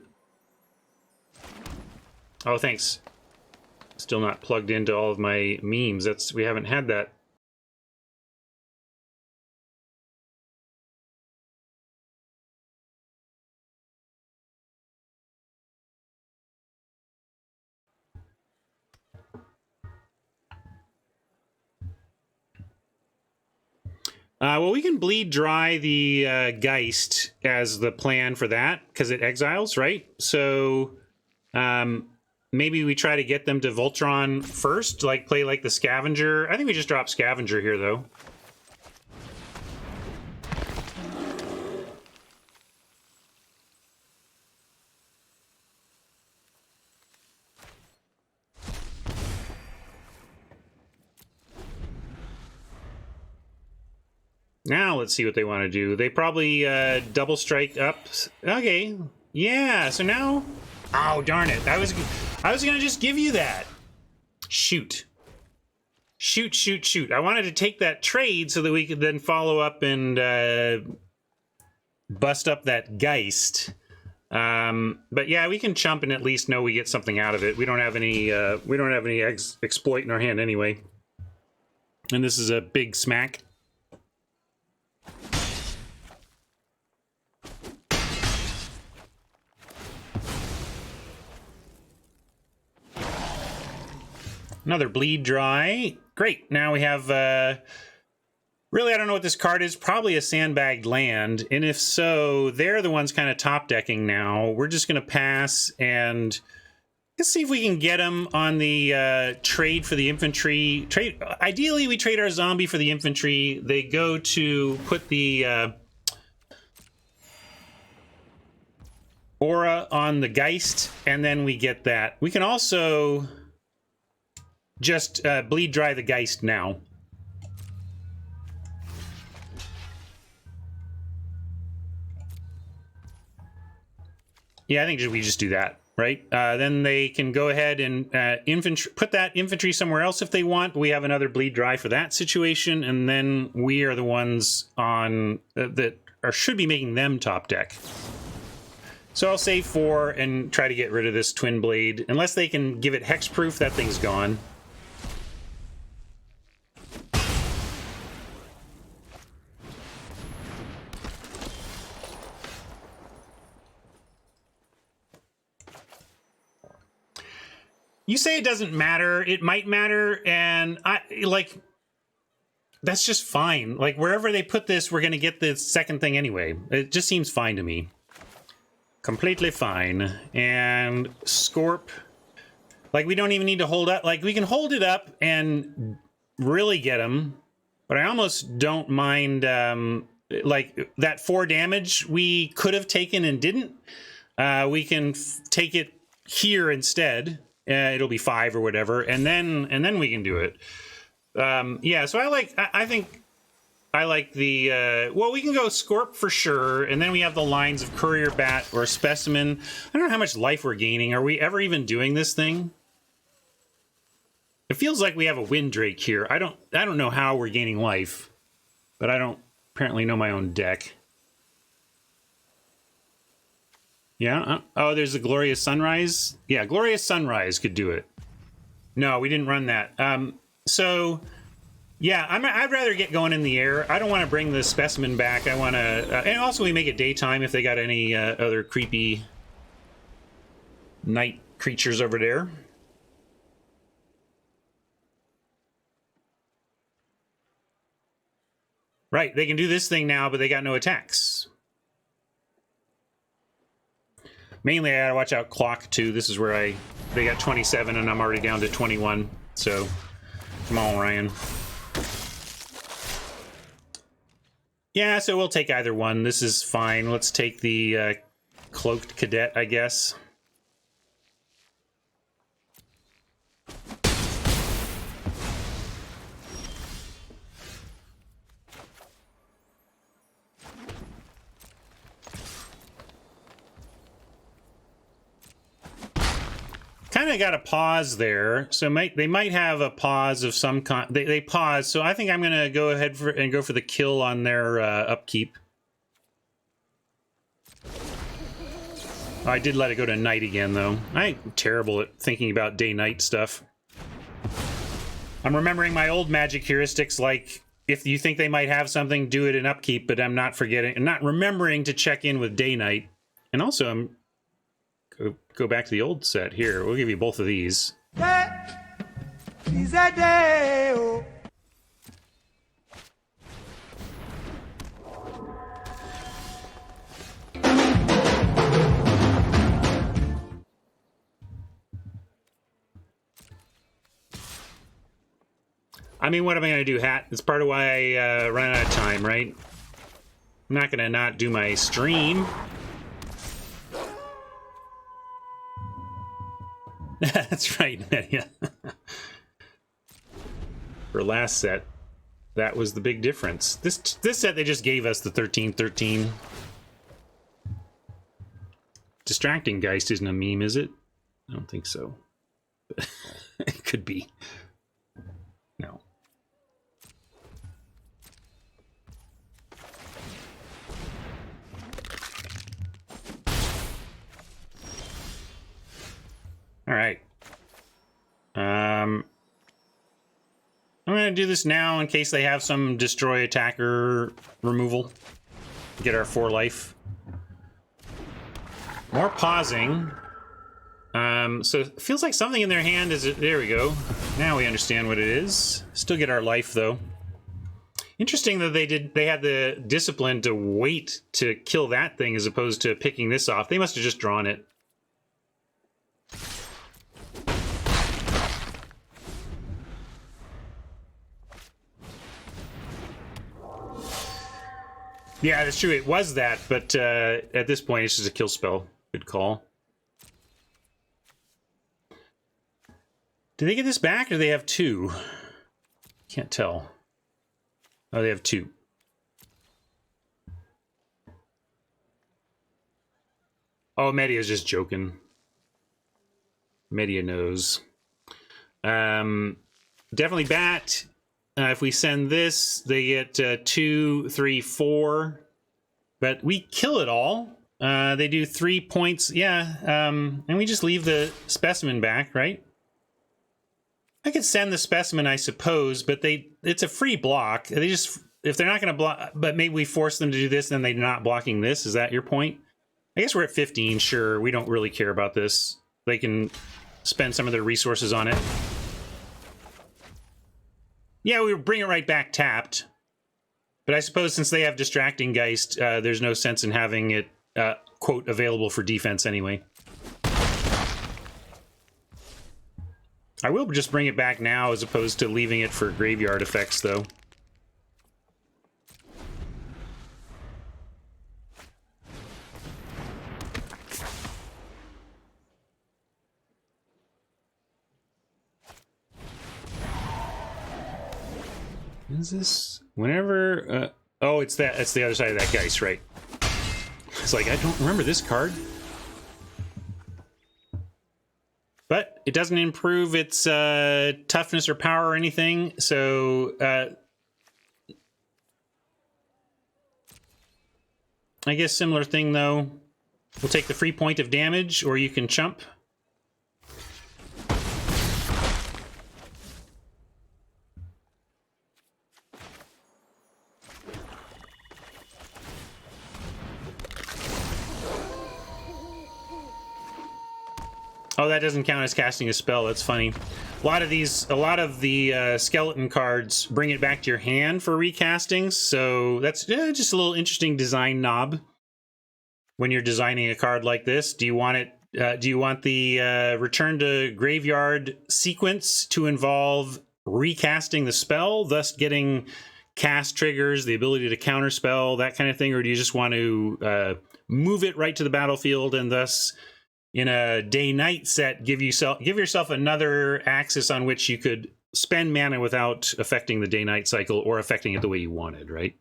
Oh, thanks. Still not plugged into all of my memes. We haven't had that. Well, we can bleed dry the Geist as the plan for that, because it exiles, right? So maybe we try to get them to Voltron first, like play like the Scavenger. I think we just drop Scavenger here, though. Now let's see what they want to do. They probably double strike up. Okay, yeah. So now, oh darn it! I was gonna just give you that. Shoot. I wanted to take that trade so that we could then follow up and bust up that Geist. But yeah, we can chump and at least know we get something out of it. We don't have any. We don't have any exploit in our hand anyway. And this is a big smack. Another bleed dry. Great. Now we have, really, I don't know what this card is. Probably a sandbagged land. And if so, they're the ones kind of top decking now. We're just going to pass and let's see if we can get them on the trade for the infantry. Ideally, we trade our zombie for the infantry. They go to put the aura on the Geist, and then we get that. We can also just bleed dry the Geist now. Yeah, I think we just do that, right? Then they can go ahead and put that infantry somewhere else if they want. We have another bleed dry for that situation, and then we are the ones on that should be making them top deck. So I'll save 4 and try to get rid of this twin blade. Unless they can give it hexproof, that thing's gone. You say it doesn't matter. It might matter, and that's just fine. Like, wherever they put this, we're going to get the second thing anyway. It just seems fine to me. Completely fine. And Scorp, like, we don't even need to hold up. Like, we can hold it up and really get him, but I almost don't mind, like, that 4 damage we could have taken and didn't. We can take it here instead. It'll be 5 or whatever, and then we can do it. Yeah, so I think I like the well, we can go Scorp for sure, and then we have the lines of Courier Bat or Specimen. I don't know how much life we're gaining. Are we ever even doing this thing? It feels like we have a Windrake here. I don't know how we're gaining life, but I don't apparently know my own deck. Yeah. Oh, there's a Glorious Sunrise. Yeah, Glorious Sunrise could do it. No, we didn't run that. So, yeah, I'd rather get going in the air. I don't want to bring the Specimen back. I want to... and also we make it daytime if they got any other creepy night creatures over there. Right, they can do this thing now, but they got no attacks. Mainly, I gotta watch out clock, too. This is where they got 27, and I'm already down to 21. So, come on, Ryan. Yeah, so we'll take either one. This is fine. Let's take the Cloaked Cadet, I guess. kind of got a pause there, so they might have a pause of some kind. They pause, so I think I'm going to go ahead and go for the kill on their upkeep. Oh, I did let it go to night again, though. I'm terrible at thinking about day-night stuff. I'm remembering my old Magic heuristics, like, if you think they might have something, do it in upkeep, but I'm not forgetting, and not remembering to check in with day-night. And also, I'm... Go back to the old set here. We'll give you both of these. I mean, what am I going to do, Hat? It's part of why I run out of time, right? I'm not going to not do my stream. That's right, yeah. For last set, that was the big difference. This set, they just gave us the 13-13. Distracting Geist isn't a meme, is it? I don't think so. It could be. No. All right. I'm going to do this now in case they have some destroy attacker removal. Get our 4 life. More pausing. So it feels like something in their hand is... There we go. Now we understand what it is. Still get our life, though. Interesting that they had the discipline to wait to kill that thing as opposed to picking this off. They must have just drawn it. Yeah, that's true. It was that, but at this point, it's just a kill spell. Good call. Do they get this back, or do they have 2? Can't tell. Oh, they have 2. Oh, Media's just joking. Media knows. Definitely bat. If we send this, they get 2, 3, 4. But we kill it all. They do 3 points. Yeah, and we just leave the specimen back, right? I could send the specimen, I suppose, but it's a free block. They just... If they're not going to block... But maybe we force them to do this, and then they're not blocking this. Is that your point? I guess we're at 15, sure. We don't really care about this. They can spend some of their resources on it. Yeah, we bring it right back tapped. But I suppose since they have Distracting Geist, there's no sense in having it, quote, available for defense anyway. I will just bring it back now as opposed to leaving it for graveyard effects, though. Is this whenever oh, it's the other side of that Geist, right? It's like I don't remember this card, but it doesn't improve its toughness or power or anything, so I guess similar thing though. We'll take the free point of damage, or you can chump. Oh, that doesn't count as casting a spell. That's funny. A lot of the skeleton cards bring it back to your hand for recastings, so that's just a little interesting design knob. When you're designing a card like this, do you want it? Do you want the return to graveyard sequence to involve recasting the spell, thus getting cast triggers, the ability to counterspell, that kind of thing, or do you just want to move it right to the battlefield and thus, in a day-night set, give yourself another axis on which you could spend mana without affecting the day-night cycle or affecting it the way you wanted, right?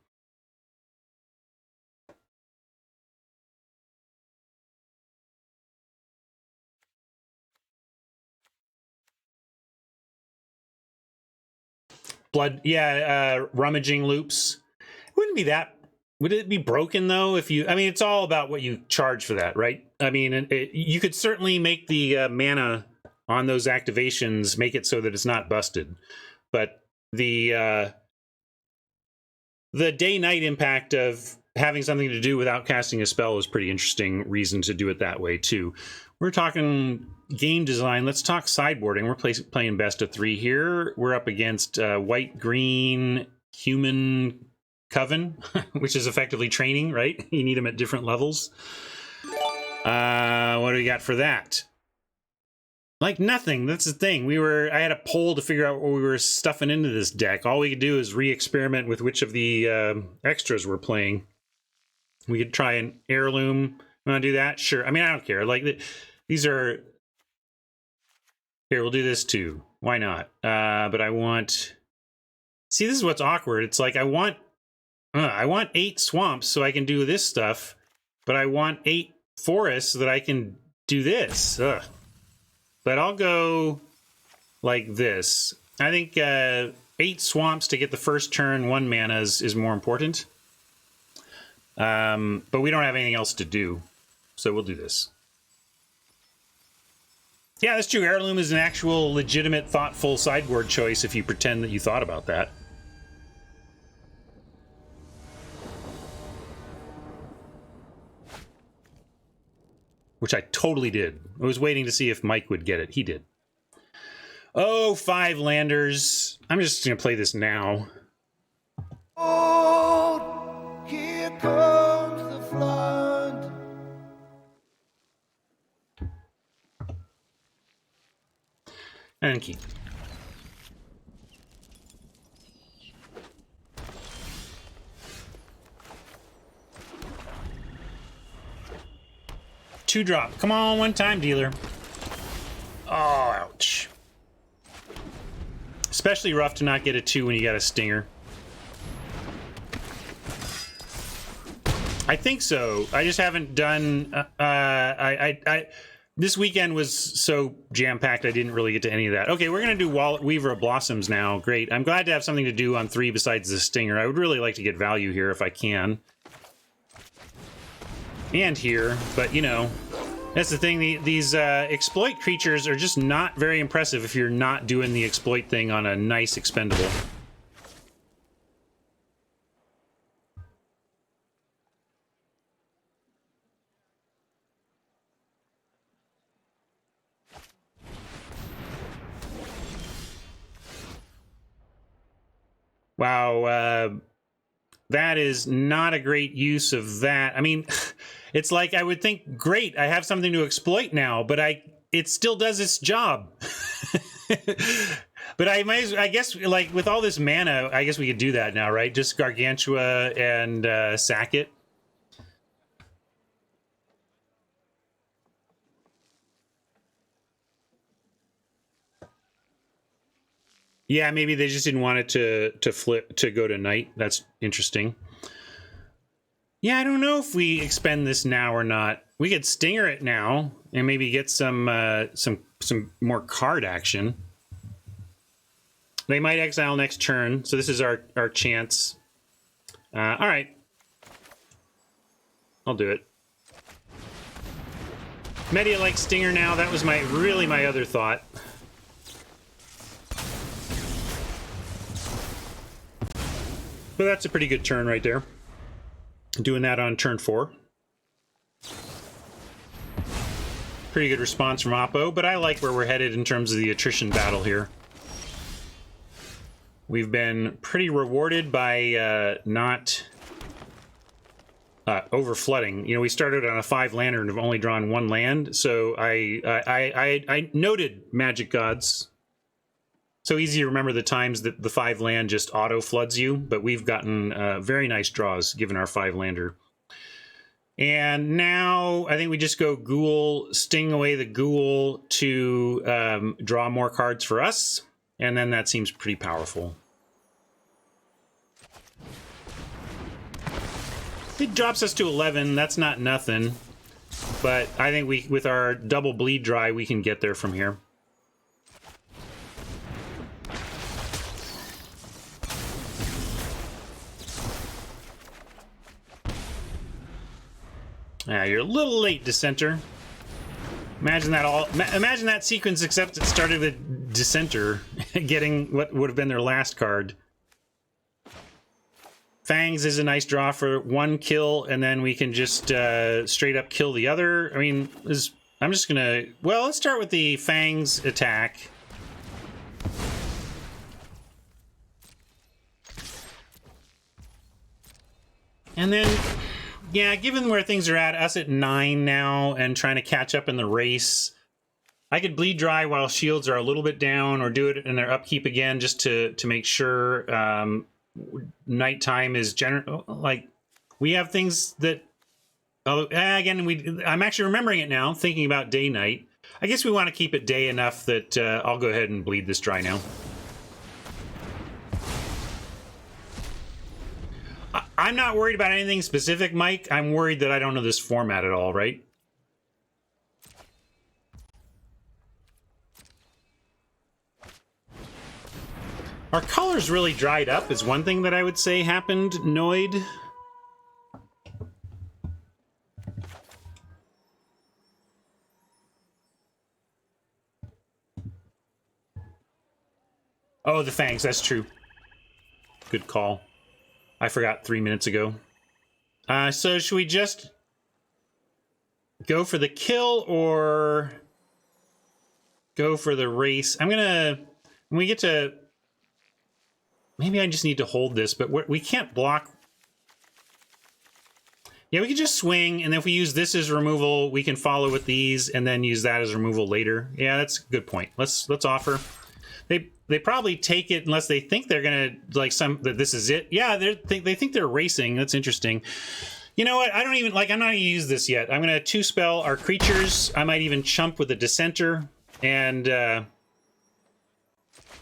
blood, yeah, rummaging loops. Wouldn't be that. Would it be broken though if you? I mean, it's all about what you charge for that, right? I mean, you could certainly make the mana on those activations make it so that it's not busted, but the day-night impact of having something to do without casting a spell is pretty interesting reason to do it that way too. We're talking game design. Let's talk sideboarding. We're playing best of 3 here. We're up against white, green, human Coven, which is effectively training, right? You need them at different levels. What do we got for that? Like nothing. That's the thing. I had a poll to figure out what we were stuffing into this deck. All we could do is re-experiment with which of the extras we're playing. We could try an heirloom. Want to do that? Sure. I mean, I don't care. Like these are. Here, we'll do this too. Why not? But I want. See, this is what's awkward. It's like I want 8 swamps so I can do this stuff, but I want 8 forests so that I can do this. Ugh. But I'll go like this. I think 8 swamps to get the first turn, 1 mana is more important. But we don't have anything else to do, so we'll do this. Yeah, that's true. Heirloom is an actual legitimate, thoughtful sideboard choice if you pretend that you thought about that. Which I totally did. I was waiting to see if Mike would get it. He did. Oh, 5 landers. I'm just going to play this now. Oh, here comes the flood. And keep. Two drop. Come on, 1 time, dealer. Oh, ouch. Especially rough to not get a 2 when you got a stinger. I think so. I just haven't done... this weekend was so jam-packed I didn't really get to any of that. Okay, we're going to do Weaver of Blossoms now. Great. I'm glad to have something to do on 3 besides the stinger. I would really like to get value here if I can. And here, but you know, that's the thing. These exploit creatures are just not very impressive if you're not doing the exploit thing on a nice expendable. Wow, that is not a great use of that. I mean, it's like I would think, great, I have something to exploit now, but it still does its job. But I guess, like, with all this mana, I guess we could do that now, right? Just Gargantua and sack it. Yeah, maybe they just didn't want it to flip to go to night. That's interesting. Yeah, I don't know if we expend this now or not. We could stinger it now and maybe get some more card action. They might exile next turn, so this is our chance. All right, I'll do it. Media like stinger now. That was really my other thought. But that's a pretty good turn right there. Doing that on turn 4. Pretty good response from Oppo, but I like where we're headed in terms of the attrition battle here. We've been pretty rewarded by not over-flooding. You know, we started on a 5 lander and have only drawn 1 land, so I noted Magic Gods. So easy to remember the times that the 5 land just auto floods you, but we've gotten very nice draws given our 5 lander. And now I think we just go Ghoul, sting away the Ghoul to draw more cards for us, and then that seems pretty powerful. It drops us to 11. That's not nothing, but I think with our double bleed dry, we can get there from here. Ah, you're a little late, Dissenter. Imagine that sequence, except it started with Dissenter getting what would have been their last card. Fangs is a nice draw for one kill, and then we can just straight up kill the other. I mean, I'm just gonna... Well, let's start with the Fangs attack. And then, yeah, given where things are at, us at 9 now, and trying to catch up in the race, I could bleed dry while shields are a little bit down, or do it in their upkeep again, just to make sure nighttime is like, we have things that... again, I'm actually remembering it now, thinking about day-night. I guess we want to keep it day enough that I'll go ahead and bleed this dry now. I'm not worried about anything specific, Mike. I'm worried that I don't know this format at all, right? Our colors really dried up is one thing that I would say happened, Noid. Oh, the Fangs, that's true. Good call. I forgot 3 minutes ago. So should we just go for the kill or go for the race? I'm gonna, when we get to, maybe I just need to hold this, but we can't block. Yeah, we can just swing, and then if we use this as removal, we can follow with these and then use that as removal later. Yeah, that's a good point. Let's offer. They probably take it unless they think they're gonna, like, that this is it. Yeah, they think they're racing. That's interesting. You know what? I don't even, like, I'm not gonna use this yet. I'm gonna 2-spell our creatures. I might even chump with a Dissenter, and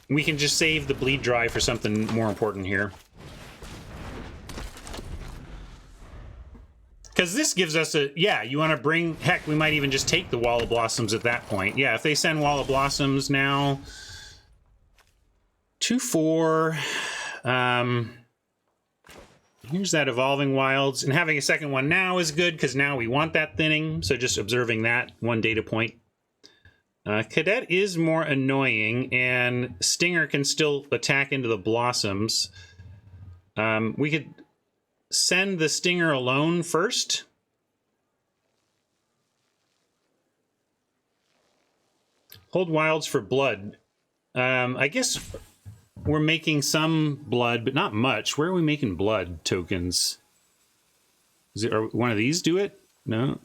we can just save the bleed dry for something more important here. Because this gives us a, yeah, you want to bring, heck, we might even just take the Wall of Blossoms at that point. Yeah, if they send Wall of Blossoms now, 2/4. Here's that Evolving Wilds, and having a second one now is good because now we want that thinning. So just observing that one data point. Cadet is more annoying, and Stinger can still attack into the Blossoms. We could send the Stinger alone first. Hold Wilds for blood. I guess we're making some blood, but not much. Where are we making blood tokens? Are one of these do it? No.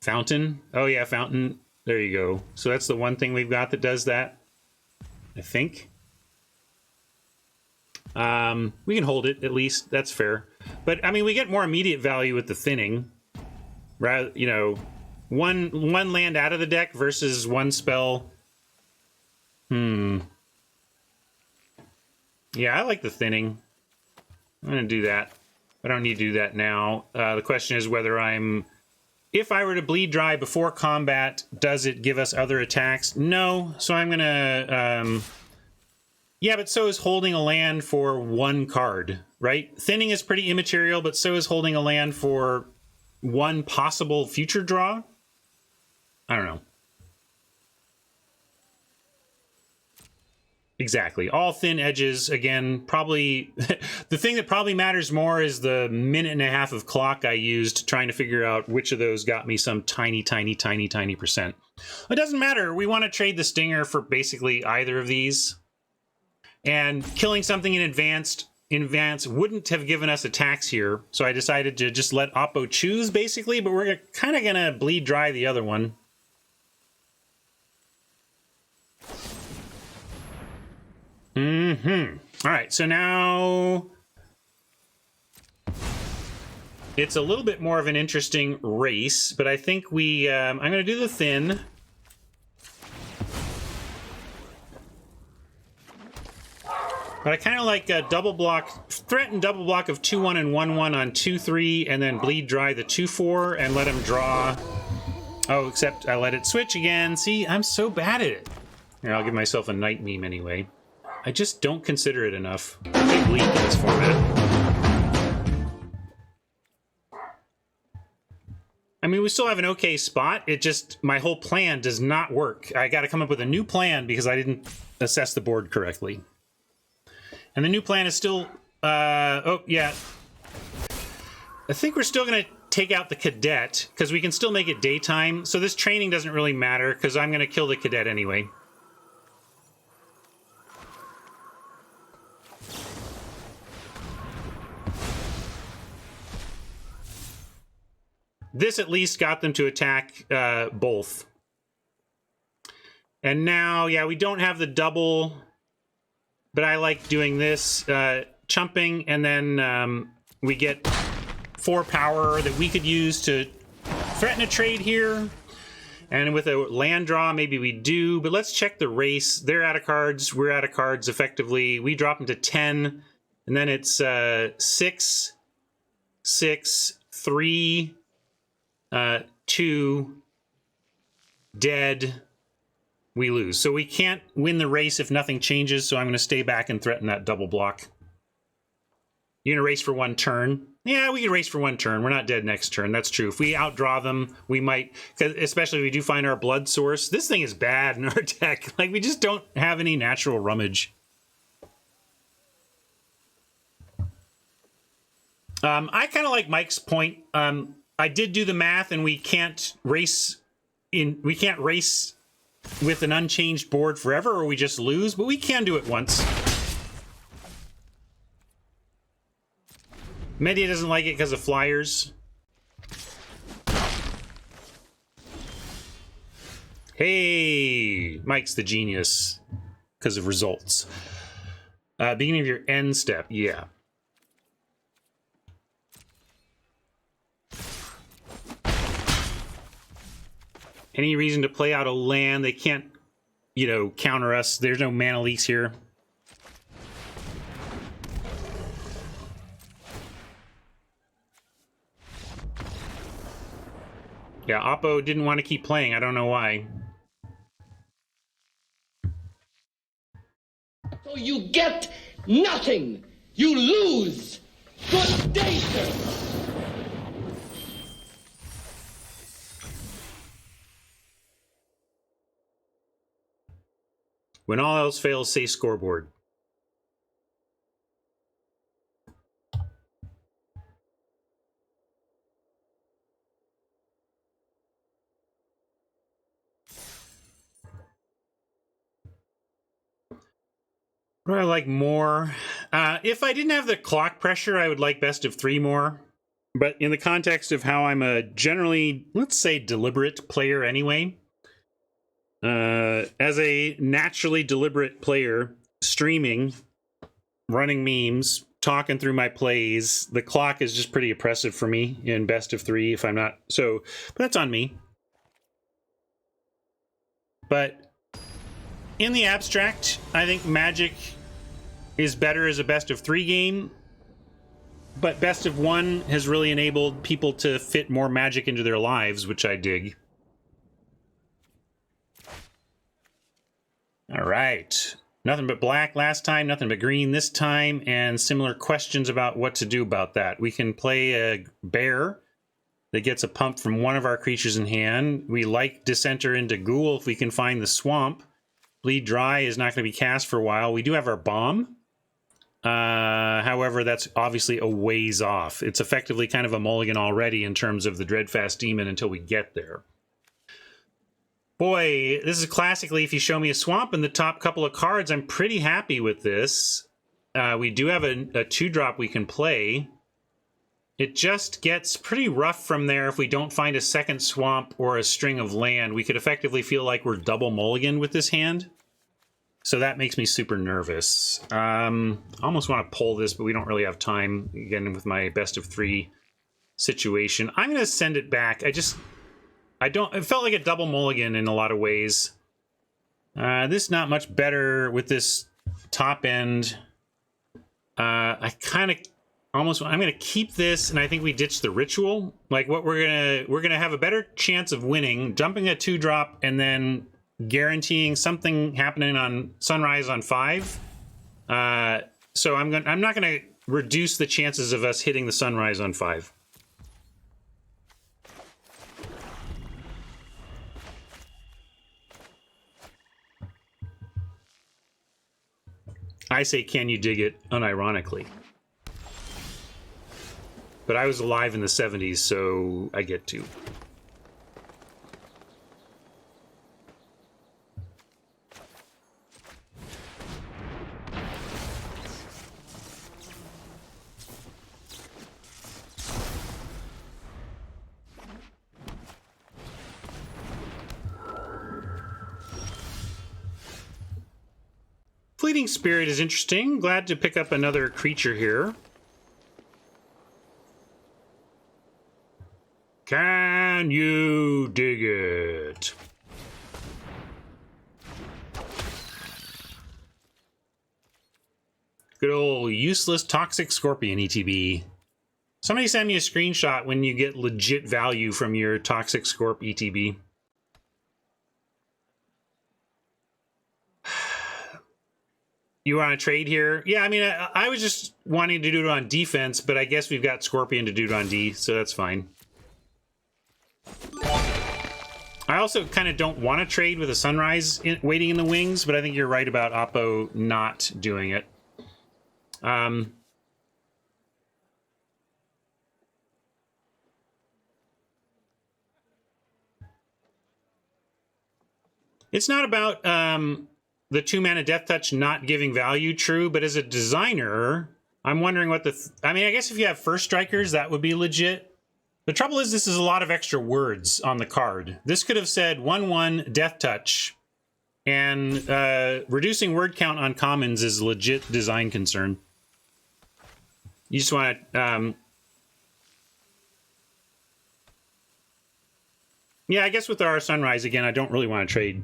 Fountain? Oh yeah, Fountain. There you go. So that's the one thing we've got that does that, I think. We can hold it, at least. That's fair. But, I mean, we get more immediate value with the thinning. Rather, you know, one land out of the deck versus one spell. Yeah, I like the thinning. I'm going to do that. I don't need to do that now. The question is whether if I were to bleed dry before combat, does it give us other attacks? No. So I'm going to... yeah, but so is holding a land for one card, right? Thinning is pretty immaterial, but so is holding a land for one possible future draw. I don't know. Exactly. All thin edges, again, probably... the thing that probably matters more is the minute and a half of clock I used trying to figure out which of those got me some tiny percent. It doesn't matter. We want to trade the Stinger for basically either of these. And killing something in advance wouldn't have given us attacks here. So I decided to just let Oppo choose, basically, but we're kind of going to bleed dry the other one. All right, so now it's a little bit more of an interesting race, but I think I'm going to do the thin. But I kind of like a double block, threaten double block of 2/1 and 1/1 on 2/3, and then bleed dry the 2/4 and let him draw. Oh, except I let it switch again. See, I'm so bad at it. Here, I'll give myself a night meme anyway. I just don't consider it enough. Big leap in this format. I mean, we still have an okay spot. It just, my whole plan does not work. I got to come up with a new plan because I didn't assess the board correctly. And the new plan is still, oh, yeah. I think we're still going to take out the cadet because we can still make it daytime. So this training doesn't really matter because I'm going to kill the cadet anyway. This at least got them to attack both. And now, yeah, we don't have the double, but I like doing this, chumping, and then we get 4 power that we could use to threaten a trade here. And with a land draw, maybe we do, but let's check the race. They're out of cards, we're out of cards effectively. We drop them to 10, and then it's 6, 6, 3, 2, dead, we lose. So we can't win the race if nothing changes, so I'm going to stay back and threaten that double block. You're going to race for 1 turn? Yeah, we can race for 1 turn. We're not dead next turn. That's true. If we outdraw them, we might, especially if we do find our blood source. This thing is bad in our deck. Like, we just don't have any natural rummage. I kind of like Mike's point. I did do the math, and we can't race with an unchanged board forever, or we just lose, but we can do it once. Media doesn't like it because of flyers. Hey, Mike's the genius because of results. Beginning of your end step, yeah. Any reason to play out a land? They can't, you know, counter us. There's no mana leaks here. Yeah, Oppo didn't want to keep playing. I don't know why. So you get nothing. You lose. Good day, sir. When all else fails, say scoreboard. What do I like more? If I didn't have the clock pressure, I would like best of 3 more. But in the context of how I'm a generally, let's say, deliberate player anyway, as a naturally deliberate player, streaming, running memes, talking through my plays, the clock is just pretty oppressive for me in best of 3 if I'm not. So, but that's on me. But in the abstract, I think Magic is better as a best of 3 game, but best of 1 has really enabled people to fit more Magic into their lives, which I dig. All right. Nothing but black last time, nothing but green this time, and similar questions about what to do about that. We can play a bear that gets a pump from one of our creatures in hand. We like Dissenter into Ghoul if we can find the swamp. Bleed Dry is not going to be cast for a while. We do have our bomb. However, that's obviously a ways off. It's effectively kind of a mulligan already in terms of the Dreadfast Demon until we get there. Boy, this is classically, if you show me a swamp in the top couple of cards, I'm pretty happy with this. We do have a 2-drop we can play. It just gets pretty rough from there if we don't find a second swamp or a string of land. We could effectively feel like we're double mulligan with this hand. So that makes me super nervous. I almost want to pull this, but we don't really have time, again, with my best of 3 situation. I'm going to send it back. it felt like a double mulligan in a lot of ways. This is not much better with this top end. I kind of almost, I'm going to keep this, and I think we ditch the ritual. Like, what we're gonna have a better chance of winning, dumping a 2-drop, and then guaranteeing something happening on Sunrise on 5. So I'm not gonna reduce the chances of us hitting the sunrise on 5. I say, can you dig it unironically? But I was alive in the 70s, so I get to. Fleeting Spirit is interesting. Glad to pick up another creature here. Can you dig it? Good old useless toxic scorpion ETB. Somebody send me a screenshot when you get legit value from your toxic scorp ETB. You want to trade here? Yeah, I mean, I was just wanting to do it on defense, but I guess we've got Scorpion to do it on D, so that's fine. I also kind of don't want to trade with a Sunrise waiting in the wings, but I think you're right about Oppo not doing it. It's not about the 2-mana Death Touch not giving value, true, but as a designer, I'm wondering what the... I mean, I guess if you have First Strikers, that would be legit. The trouble is this is a lot of extra words on the card. This could have said 1/1 Death Touch, and reducing word count on commons is a legit design concern. You just want to... yeah, I guess with our Sunrise, again, I don't really want to trade.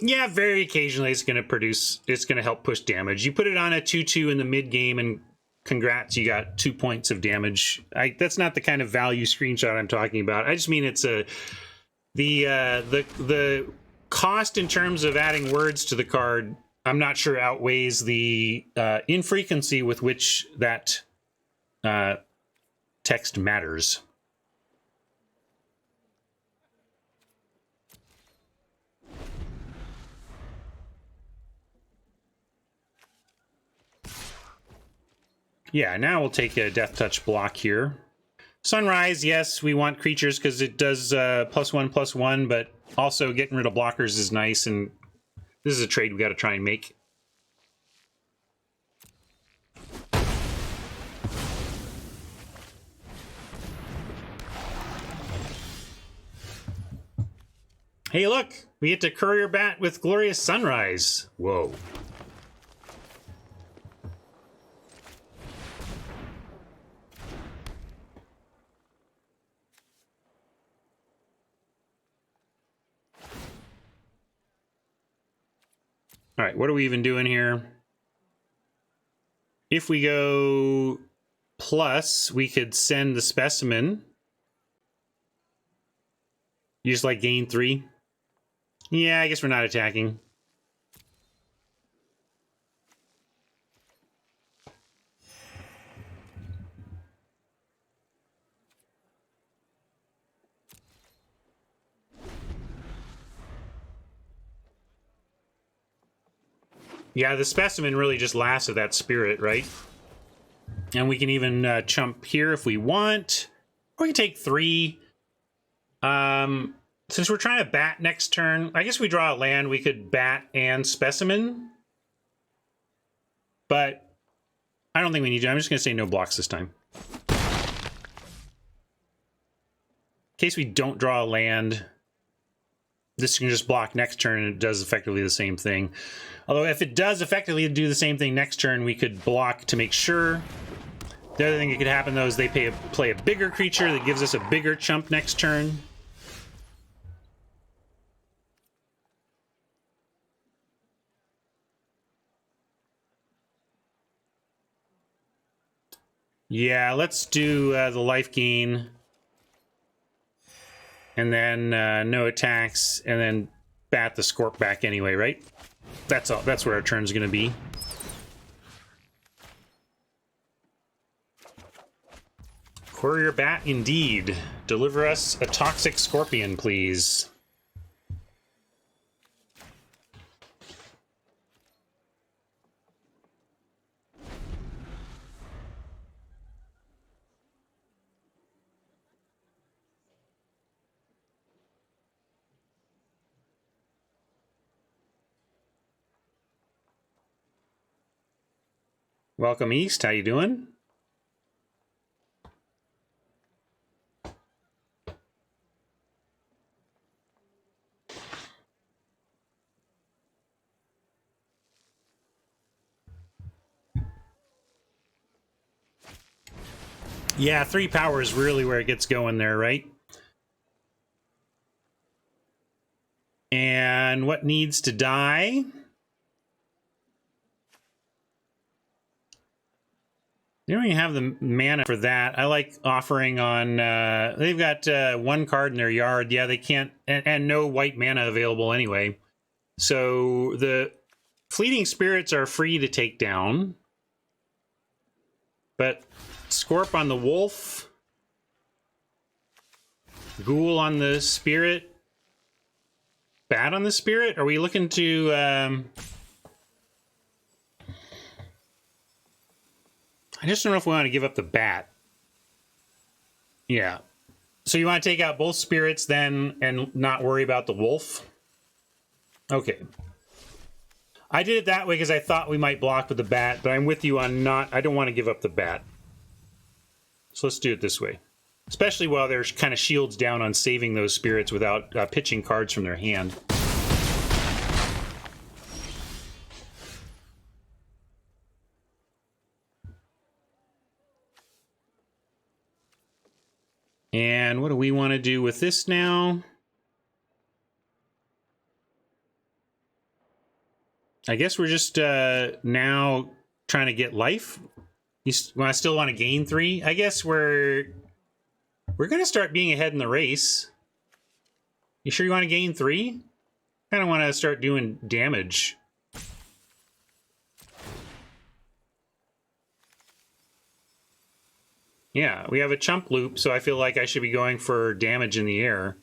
Yeah, very occasionally it's going to help push damage. You put it on a 2/2 in the mid game and congrats, you got 2 points of damage. That's not the kind of value screenshot I'm talking about. I just mean it's the cost in terms of adding words to the card, I'm not sure outweighs the infrequency with which that text matters. Yeah, now we'll take a Death Touch block here. Sunrise, yes, we want creatures because it does +1/+1, but also getting rid of blockers is nice, and this is a trade we got to try and make. Hey, look, we get to Courier Bat with Glorious Sunrise. Whoa. All right, what are we even doing here? If we go plus, we could send the Specimen. You just like gain 3? Yeah, I guess we're not attacking. Yeah, the Specimen really just lasts of that spirit, right? And we can even chump here if we want. Or we can take 3. Since we're trying to bat next turn, I guess we draw a land, we could bat and Specimen. But I don't think we need to. I'm just going to say no blocks this time. In case we don't draw a land, this can just block next turn and it does effectively the same thing. Although if it does effectively do the same thing next turn, we could block to make sure. The other thing that could happen, though, is they play a bigger creature that gives us a bigger chump next turn. Yeah, let's do the life gain. And then no attacks, and then bat the Scorp back anyway, right? That's all. That's where our turn's going to be. Courier bat, indeed. Deliver us a toxic scorpion, please. Welcome, East. How you doing? Yeah, 3 power is really where it gets going there, right? And what needs to die? They don't even have the mana for that. I like offering on... they've got 1 card in their yard. Yeah, they can't... And no white mana available anyway. So the Fleeting Spirits are free to take down. But Scorp on the Wolf. Ghoul on the Spirit. Bat on the Spirit? Are we looking to... I just don't know if we want to give up the bat. Yeah. So you want to take out both spirits then and not worry about the wolf? Okay. I did it that way because I thought we might block with the bat, but I'm with you on not... I don't want to give up the bat. So let's do it this way. Especially while there's kind of shields down on saving those spirits without pitching cards from their hand. And what do we want to do with this now? I guess we're just now trying to get life. I still want to gain 3. I guess we're going to start being ahead in the race. You sure you want to gain 3? Kind of want to start doing damage. Yeah, we have a chump loop, so I feel like I should be going for damage in the air.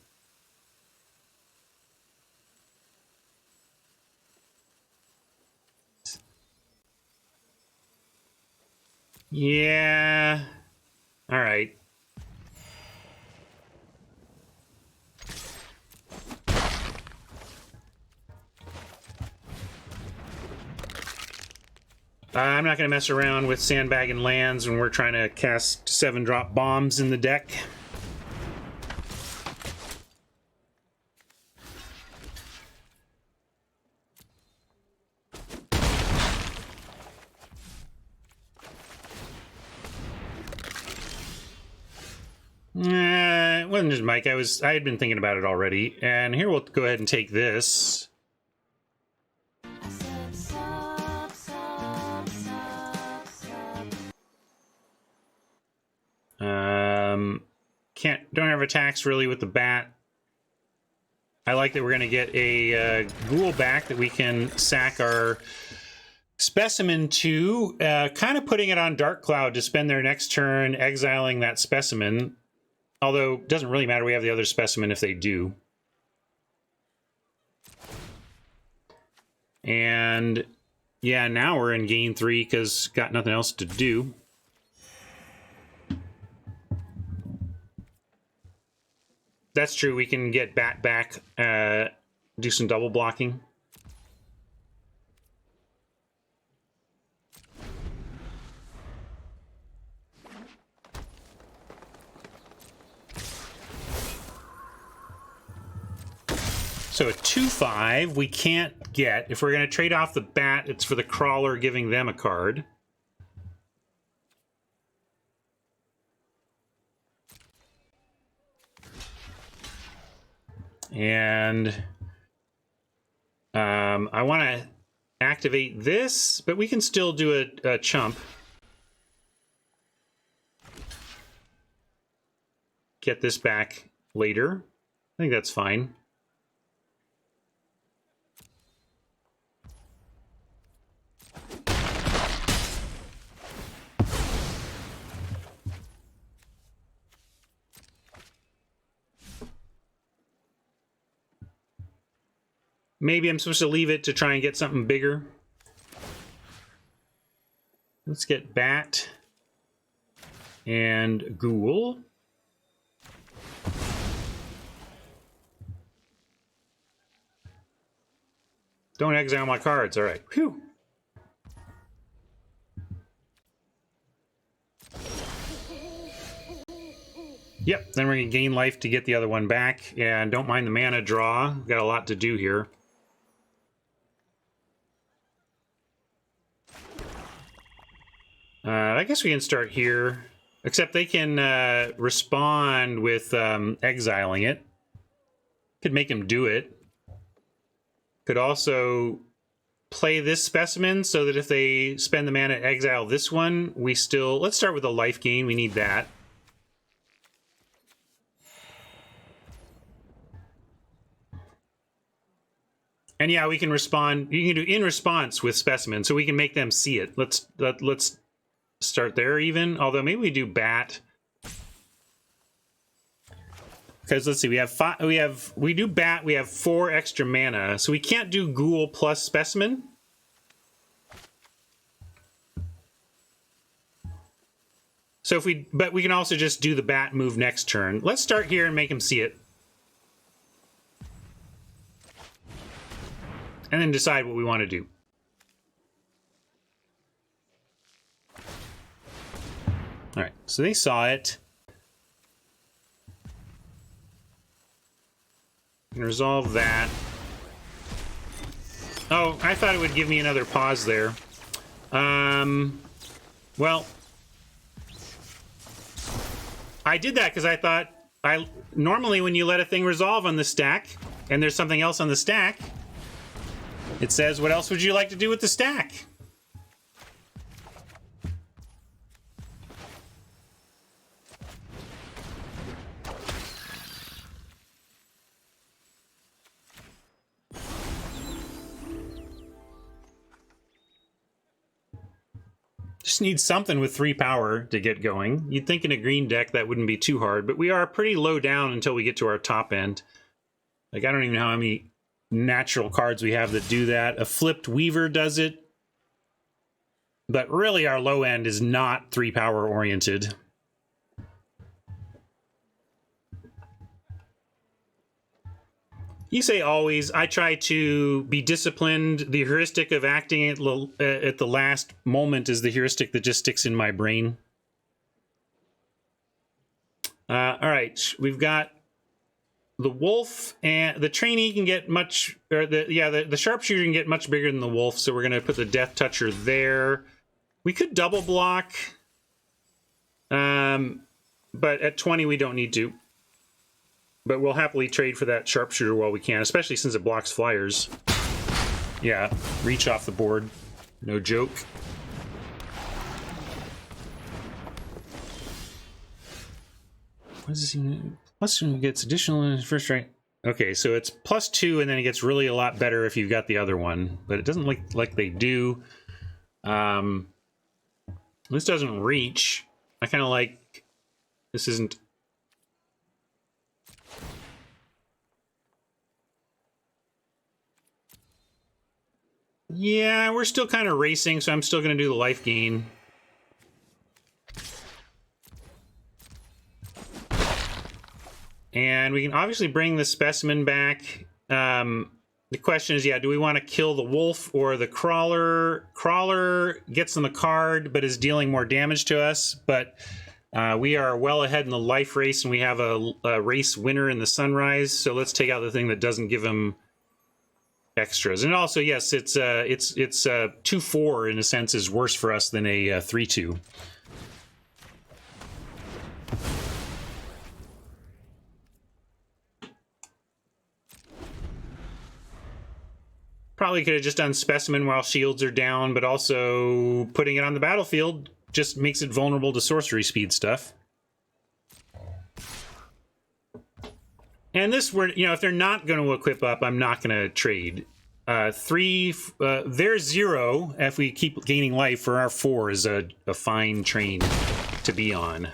Yeah. All right. I'm not going to mess around with sandbagging lands when we're trying to cast 7-drop bombs in the deck. It wasn't just Mike. I had been thinking about it already. And here we'll go ahead and take this. Don't have attacks really with the bat. I like that we're going to get a ghoul back that we can sack our specimen to, kind of putting it on Dark Cloud to spend their next turn exiling that specimen. Although, it doesn't really matter. We have the other specimen if they do. And, yeah, now we're in gain 3 because got nothing else to do. That's true. We can get bat back, do some double blocking. So a 2/5 we can't get. If we're going to trade off the bat, it's for the crawler giving them a card. And I want to activate this, but we can still do a chump. get this back later. I think that's fine. Maybe I'm supposed to leave it to try and get something bigger. Let's get Bat and Ghoul. Don't exile my cards. All right. Whew. Yep, then we're going to gain life to get the other one back. And don't mind the mana draw. We've got a lot to do here. I guess we can start here. Except they can respond with exiling it. Could make him do it. Could also play this specimen so that if they spend the mana to exile this one, we still... Let's start with a life gain. We need that. And yeah, we can respond. You can do in response with specimen, so we can make them see it. Let's start there even. Although maybe we do Bat. Because let's see, we have five. We do Bat. We have 4 extra mana, so we can't do Ghoul plus specimen. So if we, but we can also just do the Bat move next turn. Let's start here and make him see it, and then decide what we want to do. All right, so they saw it. And resolve that. Oh, I thought it would give me another pause there. Well, I did that because I thought normally when you let a thing resolve on the stack and there's something else on the stack, it says, what else would you like to do with the stack? Just need something with 3 power to get going. You'd think in a green deck that wouldn't be too hard, but we are pretty low down until we get to our top end. Like, I don't even know how many natural cards we have that do that. A flipped Weaver does it. But really our low end is not 3 power oriented. You say always. I try to be disciplined. The heuristic of acting at the last moment is the heuristic that just sticks in my brain. All right, we've got the wolf, and the trainee can get much, or the sharpshooter can get much bigger than the wolf, so we're going to put the death toucher there. We could double block, but at 20 we don't need to. But we'll happily trade for that sharpshooter while we can, especially since it blocks flyers. Yeah, reach off the board. No joke. What does this even... Plus 2 gets additional in his first strike. Okay, so it's +2, and then it gets really a lot better if you've got the other one. But it doesn't look like they do. This doesn't reach. I kind of like... This isn't... Yeah, we're still kind of racing, so I'm still going to do the life gain. And we can obviously bring the specimen back. The question is, yeah, do we want to kill the wolf or the crawler? Crawler gets on the card, but is dealing more damage to us. But we are well ahead in the life race, and we have a race winner in the sunrise. So let's take out the thing that doesn't give him extras. And also, yes, it's 2-4 in a sense is worse for us than a 3-2. Probably could have just done specimen while shields are down, but also putting it on the battlefield just makes it vulnerable to sorcery speed stuff. And this, you know, if they're not going to equip up, I'm not going to trade. 3, their 0, if we keep gaining life, for our 4 is a fine train to be on.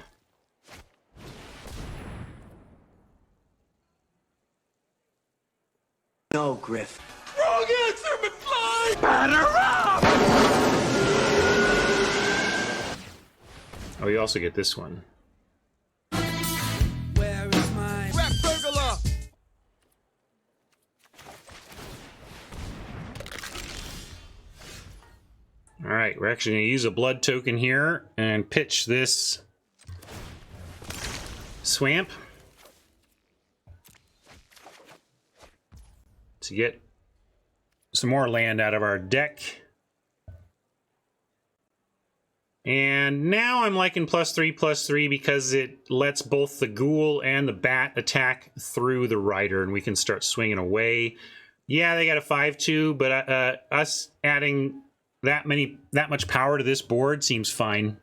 No, Griff. Wrong answer, McFly! Batter up! Oh, you also get this one. Where is my rap burglar? All right, we're actually going to use a blood token here and pitch this swamp to get some more land out of our deck. And now I'm liking +3/+3 because it lets both the ghoul and the bat attack through the rider, and we can start swinging away. Yeah, they got a 5/2, but us adding that much power to this board seems fine.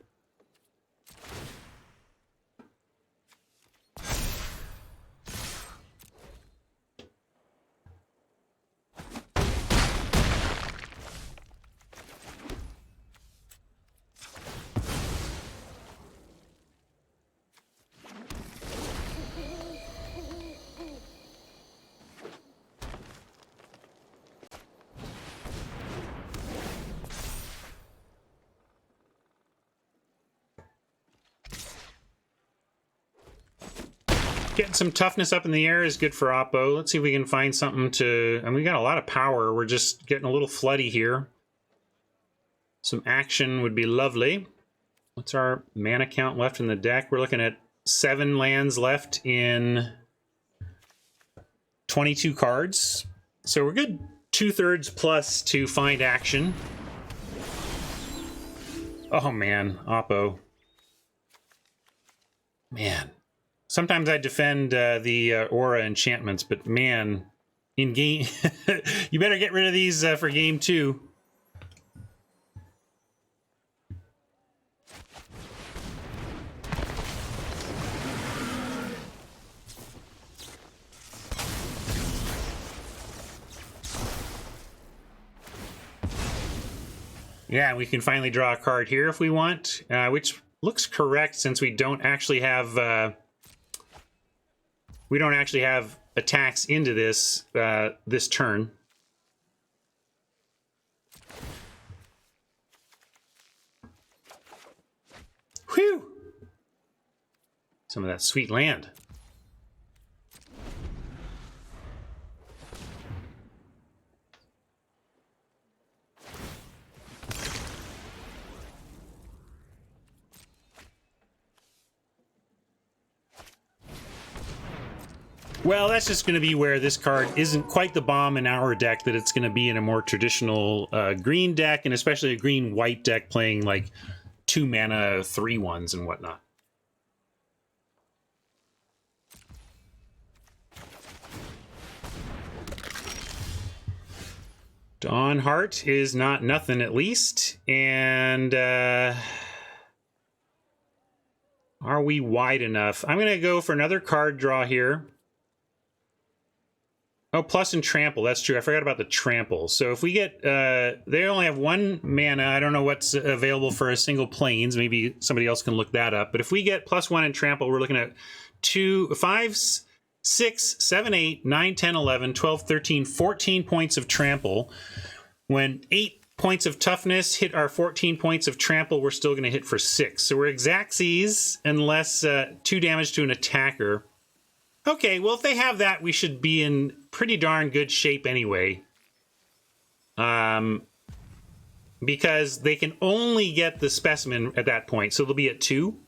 Getting some toughness up in the air is good for Oppo. Let's see if we can find something to... And we got a lot of power. We're just getting a little floody here. Some action would be lovely. What's our mana count left in the deck? We're looking at 7 lands left in 22 cards. So we're good 2/3 plus to find action. Oh man, Oppo. Man. Sometimes I defend the aura enchantments, but man, in game, you better get rid of these for game 2. Yeah, we can finally draw a card here if we want, which looks correct since we don't actually have... we don't actually have attacks into this this turn. Whew! Some of that sweet land. Well, that's just going to be where this card isn't quite the bomb in our deck that it's going to be in a more traditional green deck, and especially a green-white deck playing like 2 mana 3/1s and whatnot. Dawn Heart is not nothing, at least, and are we wide enough? I'm going to go for another card draw here. Oh, plus and trample. That's true. I forgot about the trample. So if we get... they only have 1 mana. I don't know what's available for a single plains. Maybe somebody else can look that up. But if we get +1 and trample, we're looking at 2, 5, 6, 7, 8, 9, 10, 11, 12, 13, 14 points of trample. When 8 points of toughness hit our 14 points of trample, we're still going to hit for 6. So we're Xaxes unless 2 damage to an attacker. Okay, well, if they have that, we should be in pretty darn good shape anyway. Because they can only get the specimen at that point, so they'll be at 2.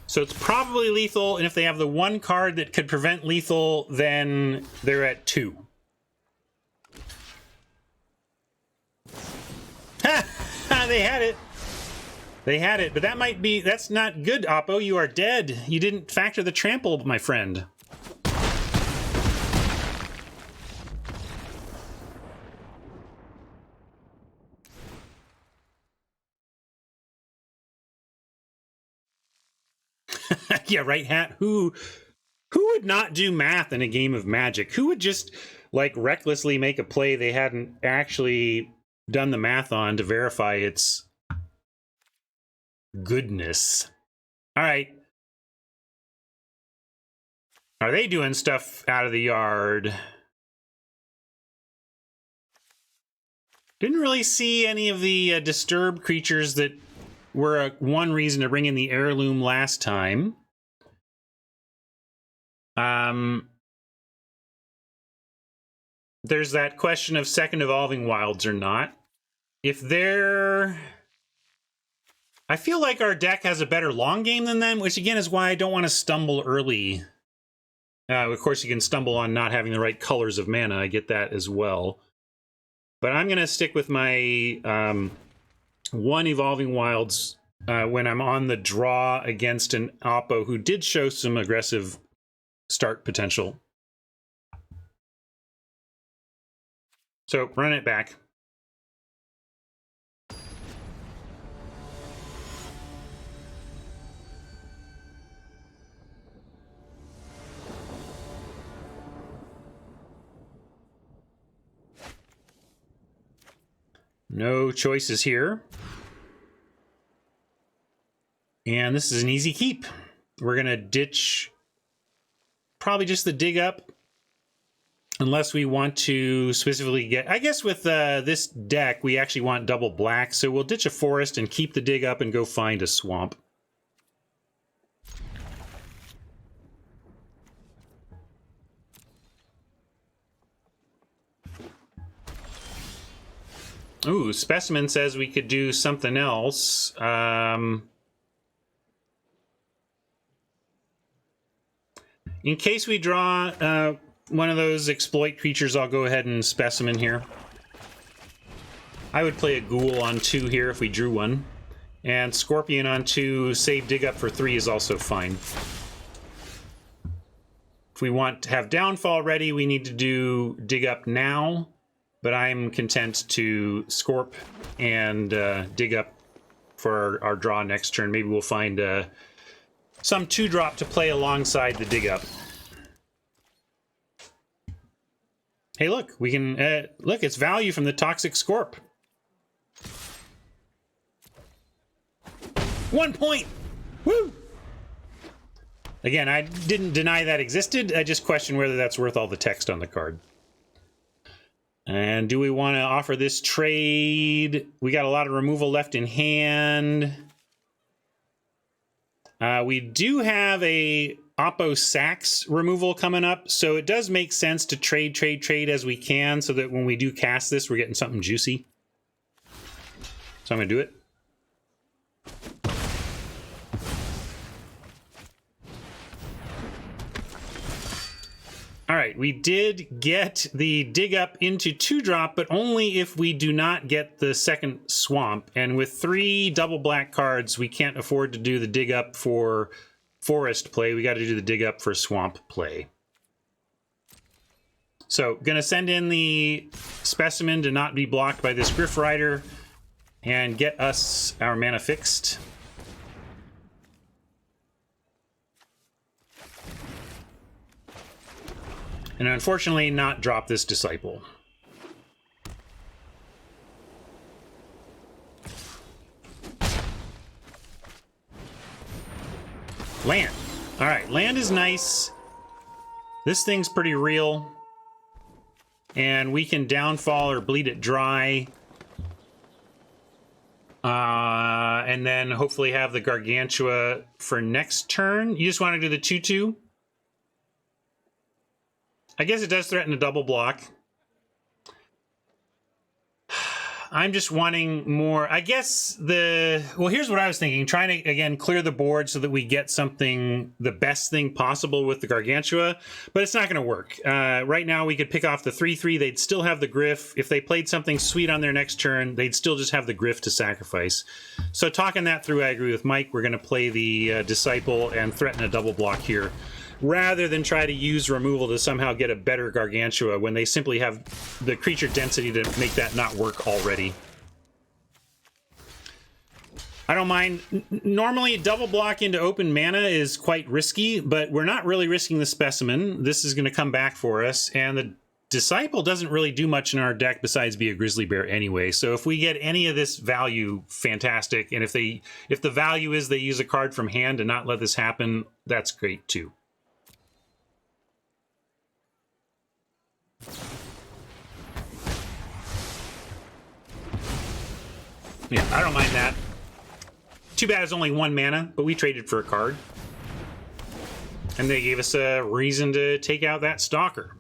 So it's probably lethal, and if they have the 1 card that could prevent lethal, then they're at 2. Ha! They had it. They had it, but that might be... That's not good, Oppo. You are dead. You didn't factor the trample, my friend. Yeah, right, Hat. Who would not do math in a game of Magic? Who would just like recklessly make a play they hadn't actually done the math on to verify its goodness? All right. Are they doing stuff out of the yard? Didn't really see any of the disturbed creatures that were one reason to bring in the heirloom last time. There's that question of second evolving wilds or not. If they're... I feel like our deck has a better long game than them, which again is why I don't want to stumble early. Of course, you can stumble on not having the right colors of mana. I get that as well. But I'm going to stick with my one Evolving Wilds when I'm on the draw against an Oppo who did show some aggressive start potential. So run it back. No choices here. And this is an easy keep. We're going to ditch probably just the dig up. Unless we want to specifically get... I guess with this deck, we actually want double black. So we'll ditch a forest and keep the dig up and go find a swamp. Ooh, Specimen says we could do something else. In case we draw one of those exploit creatures, I'll go ahead and Specimen here. I would play a Ghoul on 2 here if we drew one. And Scorpion on 2, save dig up for 3 is also fine. If we want to have Downfall ready, we need to do dig up now. But I'm content to Scorp and dig up for our draw next turn. Maybe we'll find some 2-drop to play alongside the dig up. Hey, look, we can look. It's value from the Toxic Scorp. 1 point. Woo! Again, I didn't deny that existed. I just questioned whether that's worth all the text on the card. And do we want to offer this trade? We got a lot of removal left in hand. We do have a Oppo Sax removal coming up, so it does make sense to trade as we can so that when we do cast this, we're getting something juicy. So I'm going to do it. All right, we did get the dig up into 2-drop, but only if we do not get the second swamp. And with 3 double black cards, we can't afford to do the dig up for forest play. We got to do the dig up for swamp play. So, gonna send in the Specimen to not be blocked by this Griff Rider and get us our mana fixed. And unfortunately, not drop this Disciple. Land. All right, land is nice. This thing's pretty real. And we can downfall or bleed it dry. And then hopefully have the Gargantua for next turn. You just want to do the 2/2? I guess it does threaten a double block. I'm just wanting more. I guess well, here's what I was thinking. Trying to, again, clear the board so that we get something, the best thing possible with the Gargantua, but it's not going to work. Right now, we could pick off the 3/3. They'd still have the Griff. If they played something sweet on their next turn, they'd still just have the Griff to sacrifice. So talking that through, I agree with Mike. We're going to play the Disciple and threaten a double block here, rather than try to use removal to somehow get a better Gargantua when they simply have the creature density to make that not work already. I don't mind. Normally, double block into open mana is quite risky, but we're not really risking the Specimen. This is going to come back for us, and the Disciple doesn't really do much in our deck besides be a Grizzly Bear anyway. So if we get any of this value, fantastic. And if the value is they use a card from hand and not let this happen, that's great too. Yeah, I don't mind that. Too bad it's only 1 mana, but we traded for a card. And they gave us a reason to take out that Stalker.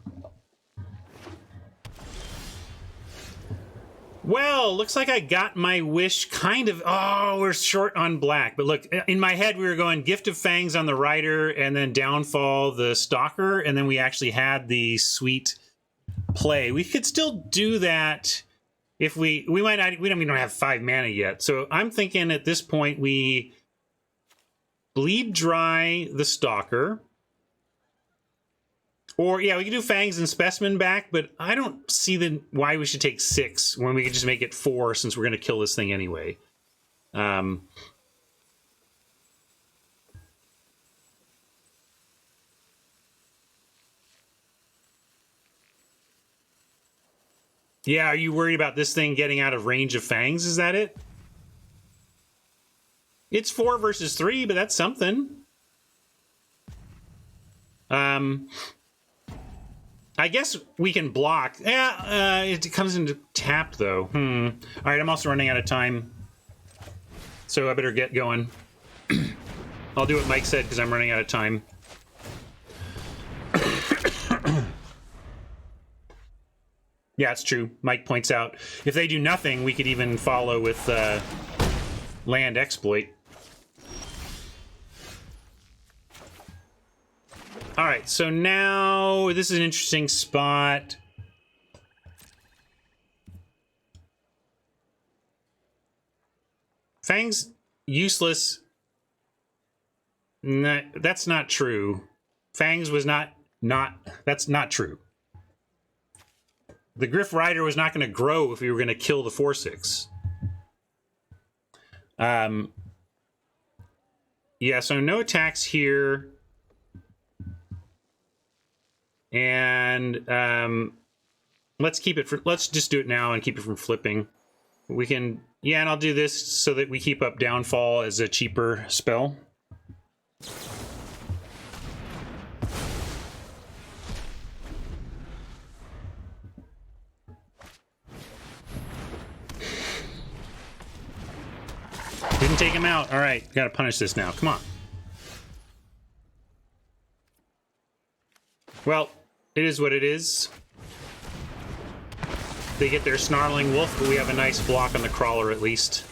Well, looks like I got my wish kind of. Oh, we're short on black. But look, in my head, we were going Gift of Fangs on the Rider and then Downfall the Stalker. And then we actually had the sweet play. We could still do that if we might not. We don't even have 5 mana yet. So I'm thinking at this point, we bleed dry the Stalker. Or, yeah, we can do Fangs and Specimen back, but I don't see why we should take 6 when we could just make it 4 since we're going to kill this thing anyway. Yeah, are you worried about this thing getting out of range of Fangs? Is that it? It's 4 versus 3, but that's something. I guess we can block. Yeah, it comes into tapped, though. All right, I'm also running out of time. So I better get going. I'll do what Mike said, because I'm running out of time. Yeah, it's true. Mike points out, if they do nothing, we could even follow with land exploit. All right, so now this is an interesting spot. Fang's useless. No, that's not true. Fangs was not. That's not true. The Griff Rider was not going to grow if we were going to kill the 4/6. Yeah, so no attacks here. And let's keep it. Let's just do it now and keep it from flipping. We can. Yeah, and I'll do this so that we keep up Downfall as a cheaper spell. Didn't take him out. All right, gotta punish this now. Come on. Well, it is what it is. They get their Snarling Wolf, but we have a nice block on the Crawler at least.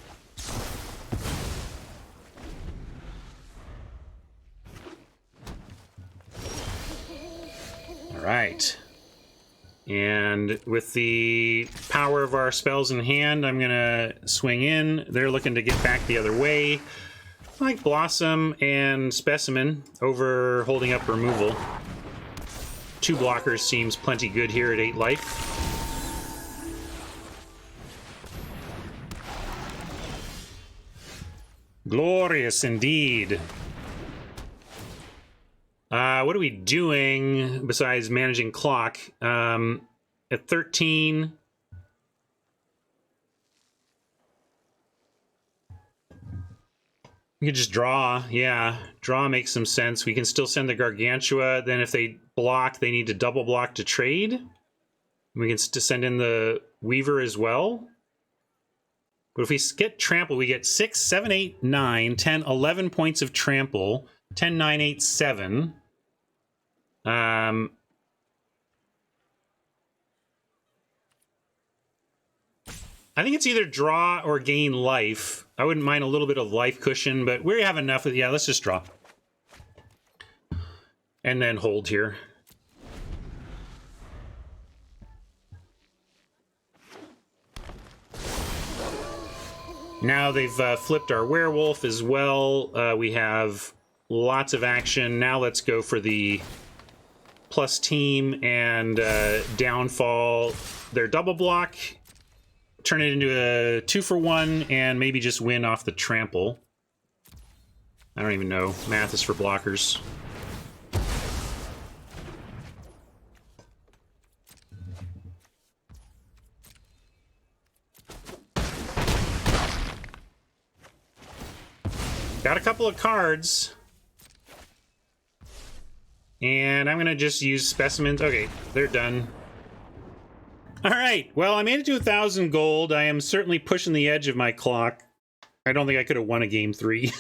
All right. And with the power of our spells in hand, I'm going to swing in. They're looking to get back the other way. I like Blossom and Specimen over holding up removal. 2 blockers seems plenty good here at 8 life. Glorious indeed. What are we doing besides managing clock? At 13... We could just draw. Yeah, draw makes some sense. We can still send the Gargantua. Then if they block, they need to double block to trade. We can send in the Weaver as well. But if we get trample, we get 6, 7, 8, 9, 10, 11 points of trample. 10, 9, 8, 7. I think it's either draw or gain life. I wouldn't mind a little bit of life cushion, but we have enough of... Yeah, let's just draw. And then hold here. Now they've flipped our werewolf as well. We have lots of action. Now let's go for the plus team and downfall their double block. turn it into a 2-for-1 and maybe just win off the trample. I don't even know. Math is for blockers. Got a couple of cards. And I'm going to just use specimens. Okay, they're done. All right. Well, I made it to 1,000 gold. I am certainly pushing the edge of my clock. I don't think I could have won a game 3.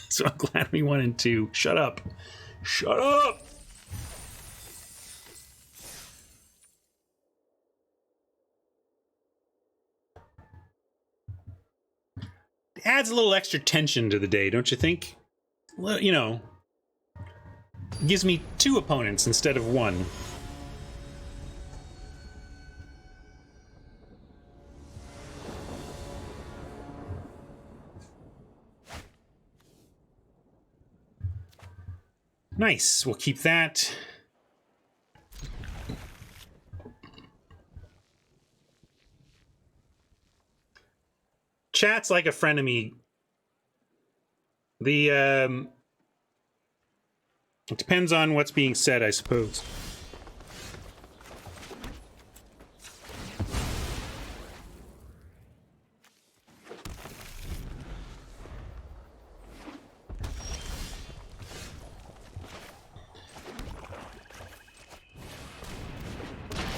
So I'm glad we won in 2. Shut up. Shut up! It adds a little extra tension to the day, don't you think? Well, you know, gives me 2 opponents instead of 1. Nice. We'll keep that. Chat's like a frenemy. It depends on what's being said, I suppose.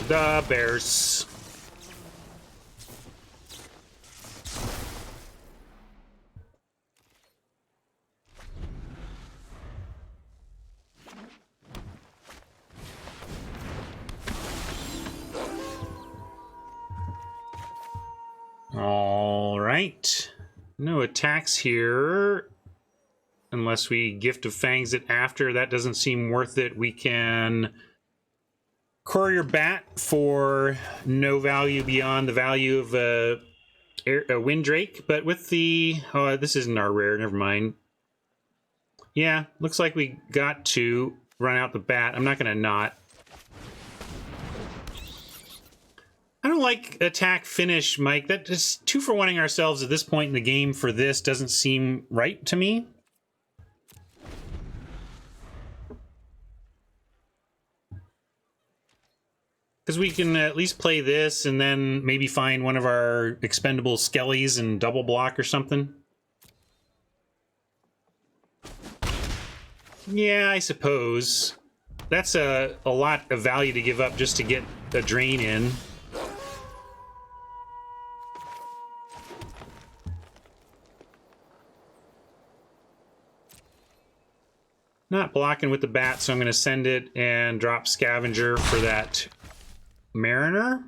The Bears. All right. No attacks here. Unless we Gift of Fangs it after. That doesn't seem worth it. We can Courier Bat for no value beyond the value of a Windrake. But with the... Oh, this isn't our rare. Never mind. Yeah, looks like we got to run out the bat. I'm not going to not. I don't like attack finish, Mike. That is 2-for-1ing ourselves at this point in the game for this doesn't seem right to me. Because we can at least play this and then maybe find one of our expendable skellies and double block or something. Yeah, I suppose. That's a lot of value to give up just to get a drain in. Not blocking with the bat, so I'm going to send it and drop Scavenger for that Mariner.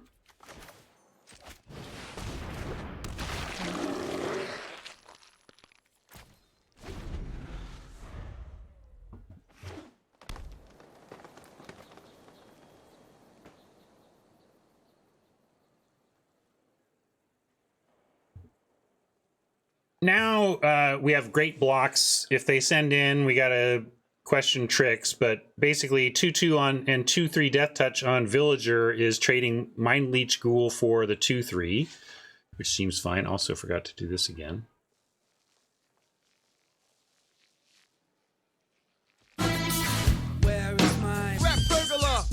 Now we have great blocks. If they send in, we got to question tricks, but basically 2/2 on and 2/3 Death Touch on Villager is trading Mind Leech Ghoul for the 2/3, which seems fine. Also forgot to do this again. Where is my rap burglar?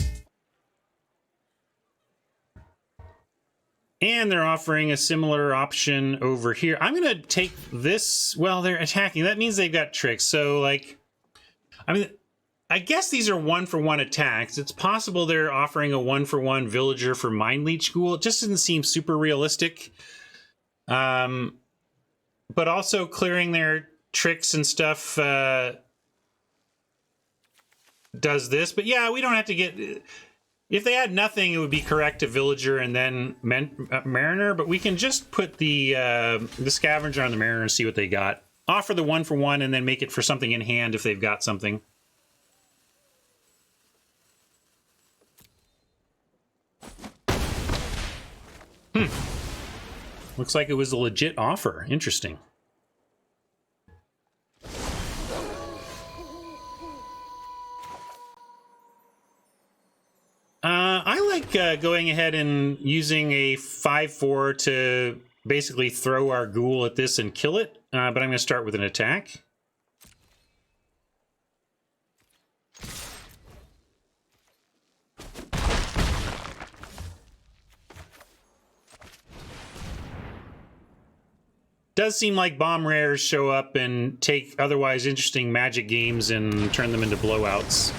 And they're offering a similar option over here. I'm going to take this. Well, they're attacking. That means they've got tricks. So, like, I mean, I guess these are 1-for-1 attacks. It's possible they're offering a 1-for-1 Villager for Mind Leech Ghoul. It just doesn't seem super realistic. But also clearing their tricks and stuff does this. But yeah, we don't have to get... If they had nothing, it would be correct to Villager and then Mariner. But we can just put the Scavenger on the Mariner and see what they got. Offer the 1-for-1 and then make it for something in hand if they've got something. Looks like it was a legit offer. Interesting. I like going ahead and using a 5/4 to basically throw our ghoul at this and kill it, but I'm going to start with an attack. Does seem like bomb rares show up and take otherwise interesting Magic games and turn them into blowouts.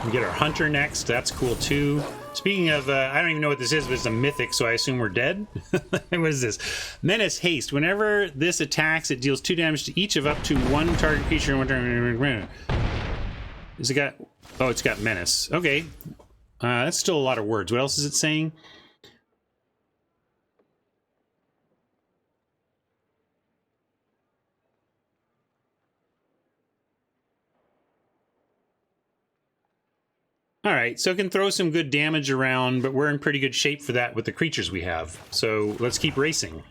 We get our Hunter next. That's cool too. Speaking of, I don't even know what this is, but it's a mythic, so I assume we're dead. What is this? Menace Haste. Whenever this attacks, it deals 2 damage to each of up to 1 target creature in 1 turn. Is it got... Oh, it's got Menace. Okay. That's still a lot of words. What else is it saying? All right, so it can throw some good damage around, but we're in pretty good shape for that with the creatures we have. So let's keep racing.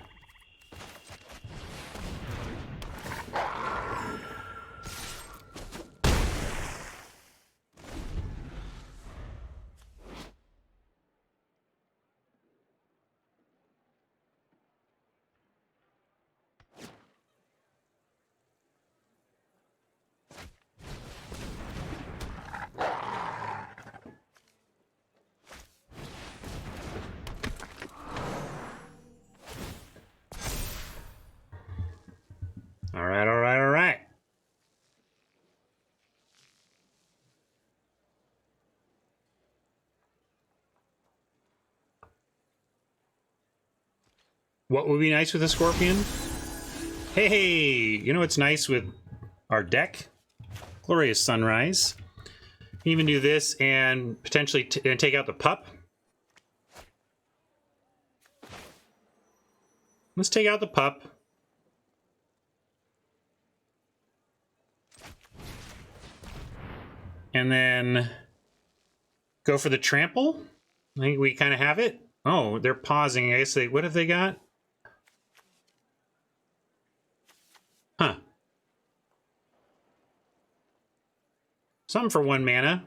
All right, all right, all right. What would be nice with a Scorpion? Hey, you know what's nice with our deck? Glorious Sunrise. You can even do this and potentially take out the pup. Let's take out the pup. And then go for the trample. I think we kind of have it. Oh, they're pausing. I guess they, what have they got? Huh. Something for 1 mana.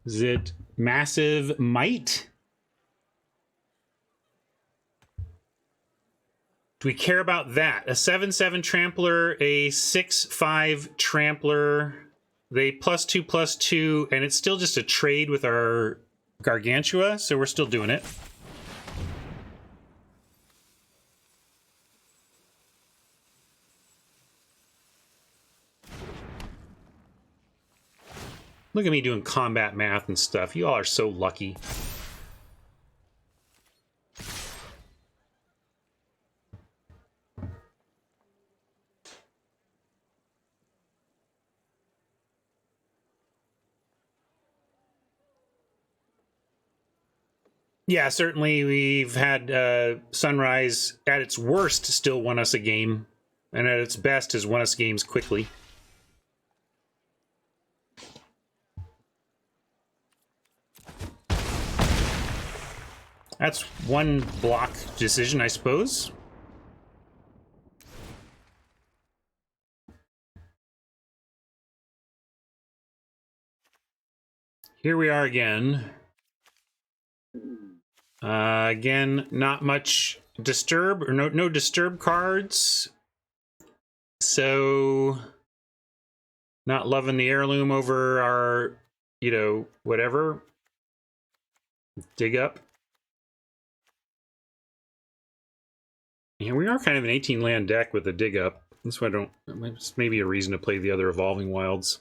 Is it Massive Might? Do we care about that? A 7/7 Trampler, a 6/5 Trampler, they +2/+2, and it's still just a trade with our Gargantua, so we're still doing it. Look at me doing combat math and stuff. You all are so lucky. Yeah, certainly we've had Sunrise at its worst still won us a game, and at its best has won us games quickly. That's one block decision, I suppose. Here we are again. Again, not much disturb, or no disturb cards. So, not loving the heirloom over our, you know, whatever. Dig up. Yeah, we are kind of an 18 land deck with a dig up. That's why I don't, it's maybe a reason to play the other Evolving Wilds.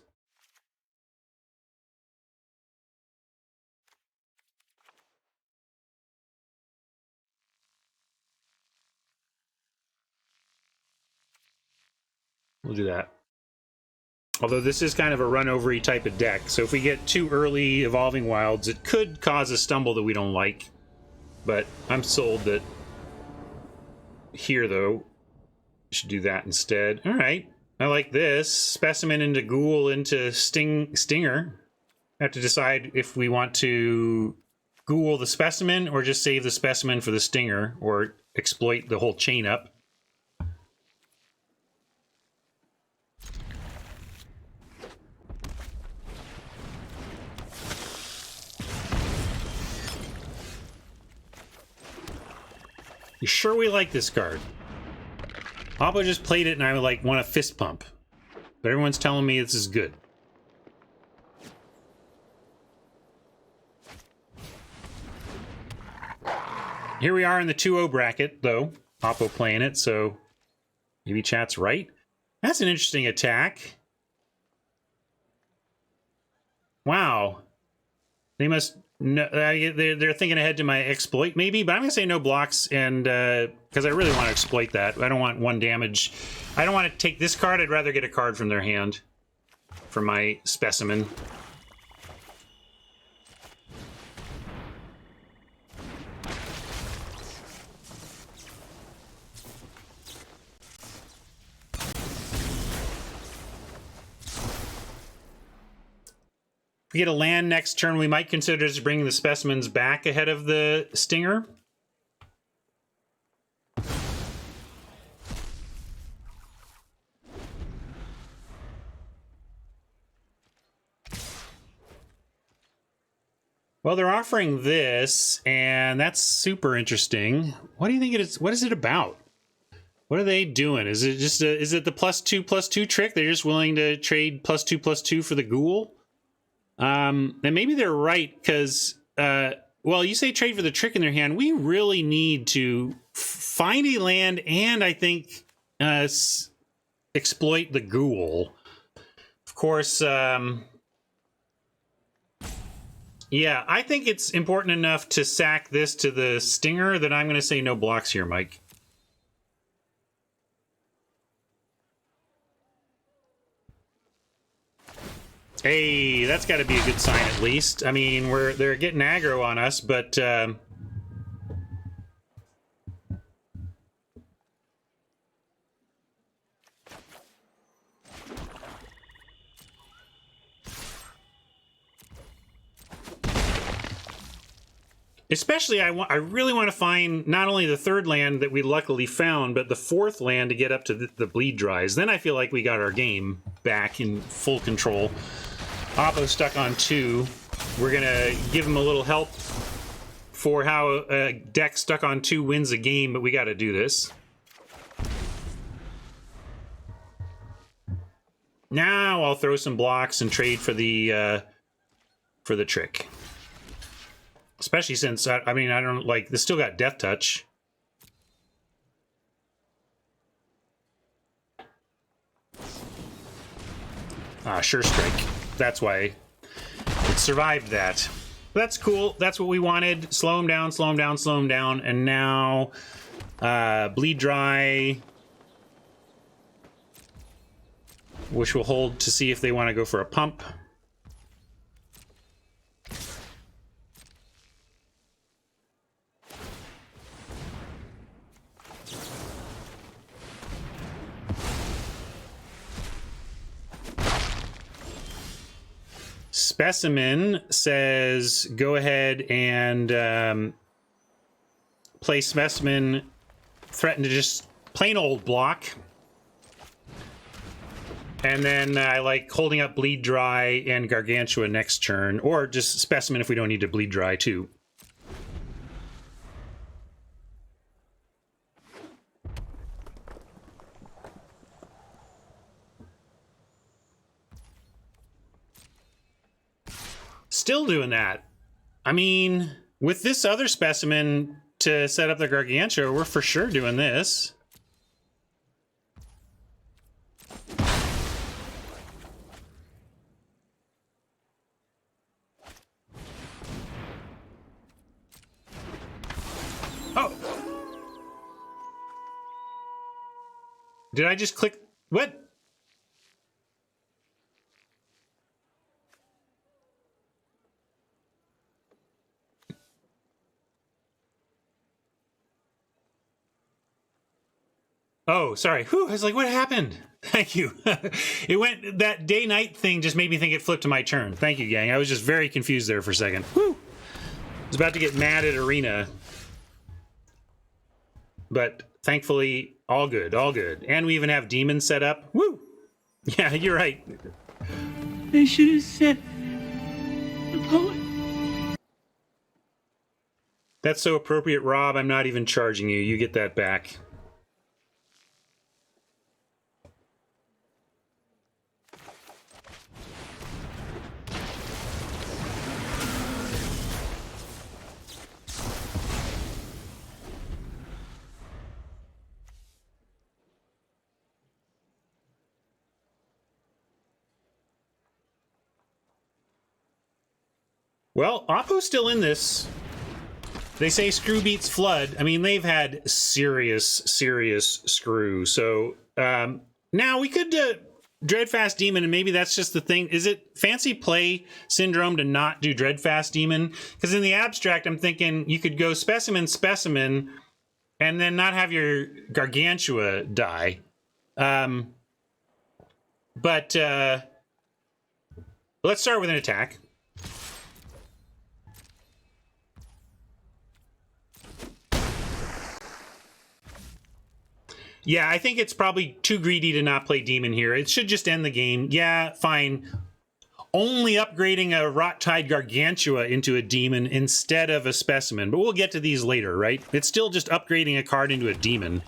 We'll do that. Although this is kind of a run-over-y type of deck, so if we get too early Evolving Wilds, it could cause a stumble that we don't like. But I'm sold that here, though, we should do that instead. All right, I like this. Specimen into Ghoul into Stinger. Have to decide if we want to ghoul the specimen or just save the specimen for the stinger or exploit the whole chain up. You sure we like this card? Papa just played it and I would like want a fist pump. But everyone's telling me this is good. Here we are in the 2-0 bracket, though. Oppo playing it, so maybe chat's right. That's an interesting attack. Wow. They must... No, they're thinking ahead to my exploit, maybe, but I'm going to say no blocks, and because I really want to exploit that. I don't want 1 damage. I don't want to take this card. I'd rather get a card from their hand for my specimen. If we get a land next turn, we might consider just bringing the specimens back ahead of the stinger. Well, they're offering this, and that's super interesting. What do you think it is? What is it about? What are they doing? Is it just is it the +2/+2 trick? They're just willing to trade +2/+2 for the ghoul? And maybe they're right, because, well, you say trade for the trick in their hand. We really need to find a land and, I think, exploit the ghoul. Of course, yeah, I think it's important enough to sack this to the stinger that I'm going to say no blocks here, Mike. Hey, that's got to be a good sign at least. I mean, they're getting aggro on us, but especially I really want to find not only the 3rd land that we luckily found, but the 4th land to get up to the bleed dries. Then I feel like we got our game back in full control. Oppo stuck on 2. We're going to give him a little help for how a deck stuck on 2 wins a game, but we got to do this. Now I'll throw some blocks and trade for the trick. Especially since, I mean, I don't like, this still got Death Touch. Sure Strike. That's why it survived that. That's cool. That's what we wanted. Slow him down, slow him down, slow him down. And now, Bleed Dry, which we'll hold to see if they want to go for a pump. Specimen says go ahead and play Specimen, threaten to just plain old block. And then I like holding up Bleed Dry and Gargantua next turn, or just Specimen if we don't need to Bleed Dry too. Still doing that. I mean, with this other Specimen to set up the Gargantua, we're for sure doing this. Oh! Did I just click? What? Oh, sorry. Whew, I was like, what happened? Thank you. It went, that day-night thing just made me think it flipped to my turn. Thank you, gang. I was just very confused there for a second. Whew. I was about to get mad at Arena. But thankfully, all good, all good. And we even have demons set up. Woo! Yeah, you're right. They should have said the poet. That's so appropriate, Rob. I'm not even charging you. You get that back. Well, Oppo's still in this. They say screw beats flood. I mean, they've had serious screw. So now we could Dreadfast Demon, and maybe that's just the thing. Is it fancy play syndrome to not do Dreadfast Demon? Because in the abstract, I'm thinking you could go Specimen, and then not have your Gargantua die. But let's start with an attack. Yeah, I think it's probably too greedy to not play Demon here. It should just end the game. Yeah, fine. Only upgrading a Rot-Tide Gargantua into a Demon instead of a Specimen. But we'll get to these later, right? It's still just upgrading a card into a Demon.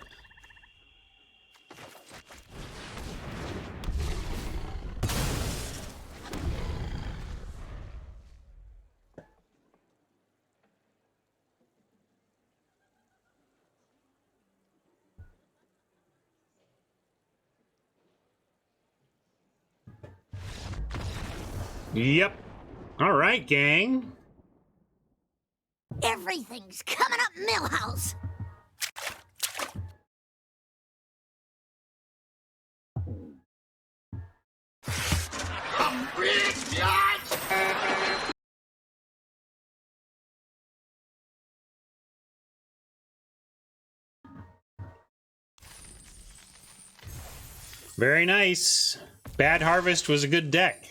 Yep. All right, gang. Everything's coming up Millhouse. Very nice. Bad Harvest was a good deck.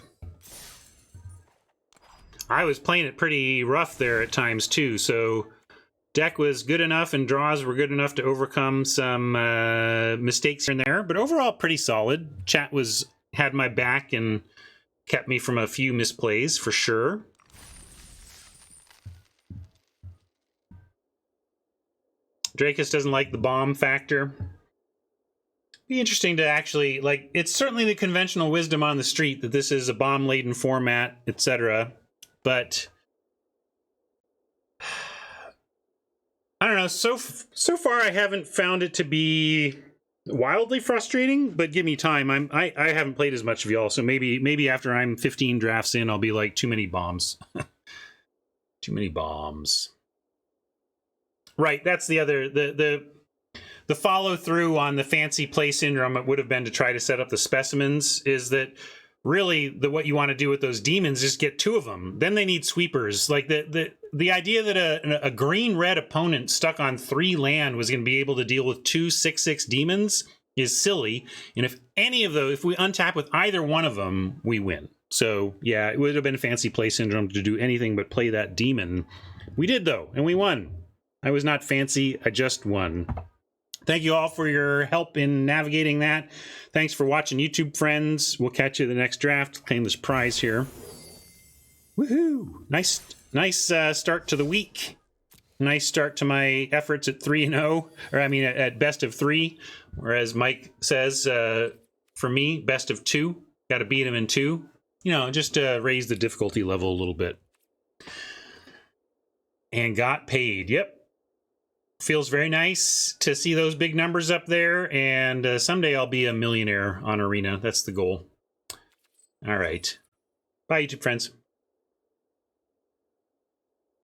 I was playing it pretty rough there at times too, so deck was good enough and draws were good enough to overcome some mistakes here and there, but overall pretty solid. Chat had my back and kept me from a few misplays for sure. Drakus doesn't like the bomb factor. Be interesting to actually, like, it's certainly the conventional wisdom on the street that this is a bomb-laden format, etc. But I don't know. So far, I haven't found it to be wildly frustrating. But give me time. I haven't played as much of y'all, so maybe after I'm 15 drafts in, I'll be like too many bombs. Too many bombs. Right. That's the other the follow through on the fancy play syndrome. It would have been to try to set up the specimens. Is that really what you want to do with those demons is get 2 of them. Then they need sweepers. Like the idea that a green-red opponent stuck on 3 land was going to be able to deal with 2 6/6 demons is silly. And if we untap with either one of them, we win. So yeah, it would have been a fancy play syndrome to do anything but play that demon. We did though, and we won. I was not fancy, I just won. Thank you all for your help in navigating that. Thanks for watching, YouTube friends. We'll catch you in the next draft. Claim this prize here. Woohoo! Nice start to the week. Nice start to my efforts at 3-0, or I mean at best of 3. Or as Mike says, for me, best of 2. Got to beat him in 2. You know, just to raise the difficulty level a little bit. And got paid. Yep. Feels very nice to see those big numbers up there, and someday I'll be a millionaire on Arena. That's the goal. All right. Bye, YouTube friends.